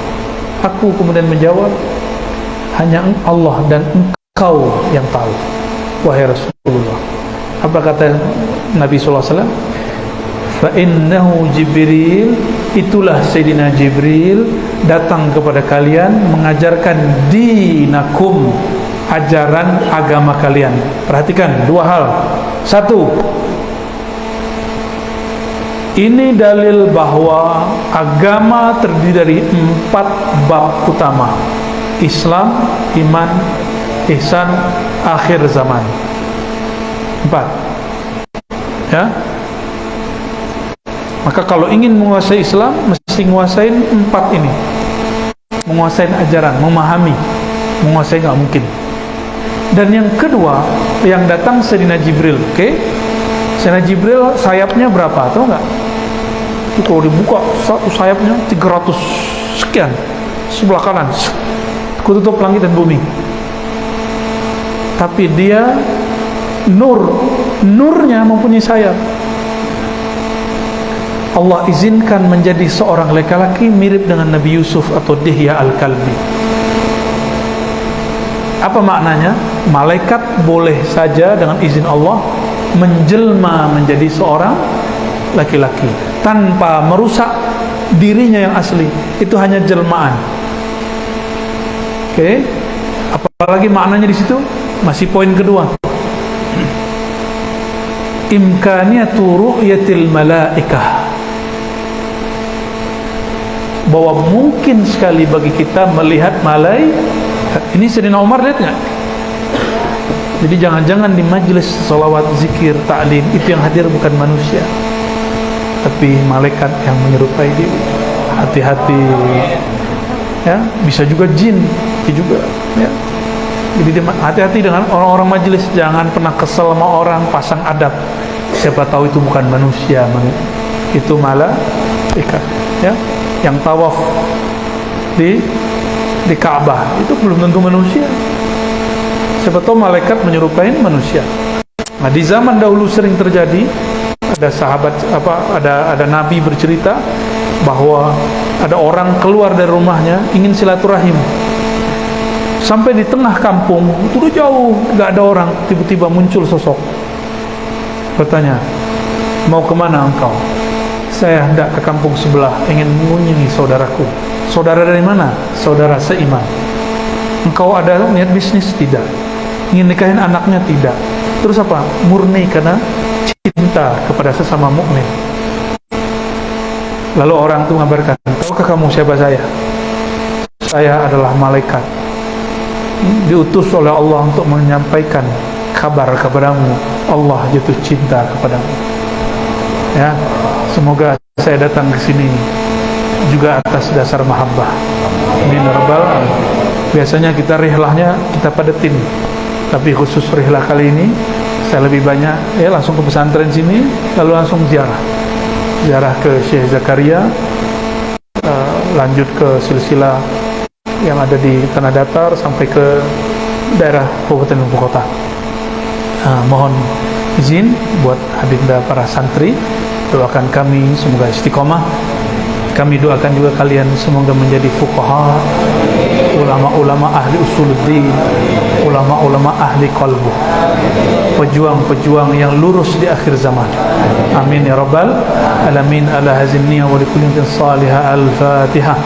Aku kemudian menjawab, hanya Allah dan engkau yang tahu, wahai Rasulullah. Apa kata Nabi SAW? Fa'innahu Jibril, itulah Sayyidina Jibril datang kepada kalian mengajarkan dinakum, ajaran agama kalian. Perhatikan dua hal. Satu, ini dalil bahwa agama terdiri dari 4 bab utama: Islam, iman, ihsan, akhir zaman. 4. Ya. Maka kalau ingin menguasai Islam, mesti menguasai 4 ini. Menguasai ajaran, memahami. Menguasai nggak mungkin. Dan yang kedua, yang datang Sayyidina Jibril. Oke? Sayyidina Jibril sayapnya berapa? Tahu nggak? Itu kalau dibuka satu sayapnya 300 sekian. Sebelah kanan. Kututup langit dan bumi. Tapi dia nurnya mempunyai sayap. Allah izinkan menjadi seorang laki-laki mirip dengan Nabi Yusuf atau Dihya Al-Kalbi. Apa maknanya? Malaikat boleh saja dengan izin Allah menjelma menjadi seorang laki-laki tanpa merusak dirinya yang asli. Itu hanya jelmaan. Oke? Apalagi maknanya di situ? Masih poin kedua. Imkaniyatu ru'yatil malaikah, bahwa mungkin sekali bagi kita melihat malaikat. Ini Sayyidina Umar lihat nggak? Jadi jangan-jangan di majelis salawat, zikir, ta'lim itu yang hadir bukan manusia, tapi malaikat yang menyerupai diri. Hati-hati, ya, bisa juga jin, juga, ya. Jadi hati-hati dengan orang-orang majelis, jangan pernah kesel sama orang, pasang adab. Siapa tahu itu bukan manusia, itu malaikat, ya. Yang tawaf di Ka'bah itu belum tentu manusia. Siapa tahu malaikat menyerupai manusia. Nah, di zaman dahulu sering terjadi, ada sahabat ada nabi bercerita bahwa ada orang keluar dari rumahnya ingin silaturahim. Sampai di tengah kampung, itu udah jauh, nggak ada orang, tiba-tiba muncul sosok. Bertanya, "Mau kemana engkau?" "Saya hendak ke kampung sebelah, ingin mengunjungi saudaraku." "Saudara dari mana?" "Saudara seiman." "Engkau ada niat bisnis?" "Tidak." "Ingin nikahin anaknya?" "Tidak." "Terus apa?" "Murni karena cinta kepada sesama mukmin." Lalu orang itu mengabarkan, "Tahukah kamu siapa saya?" "Saya adalah malaikat, diutus oleh Allah untuk menyampaikan kabar kepadamu, Allah jatuh cinta kepadamu. Ya, semoga saya datang ke sini juga atas dasar mahabbah." Ini verbal. Biasanya kita rihlahnya kita padetin, tapi khusus rihlah kali ini saya lebih banyak ya langsung ke pesantren sini, lalu langsung ziarah ke Syekh Zakaria, lanjut ke silsilah yang ada di Tanah Datar sampai ke daerah Kabupaten Ibu Kota. Mohon izin buat adinda para santri, doakan kami semoga istiqomah. Kami doakan juga kalian semoga menjadi fuqaha, ulama-ulama ahli usuluddin, ulama-ulama ahli qalbu, pejuang-pejuang yang lurus di akhir zaman. Amin ya rabbal alamin. Ala hazin niyya wa likulli tin salihah. Al-Fatihah.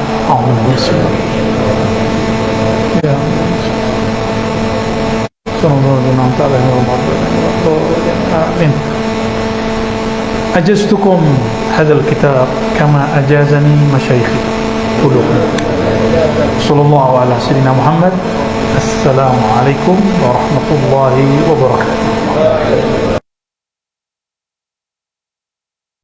Ya. Amin. أجزتكم هذا الكتاب كما أجازني مشايخي كلهم. صلى الله على سيدنا محمد. السلام عليكم ورحمة الله وبركاته.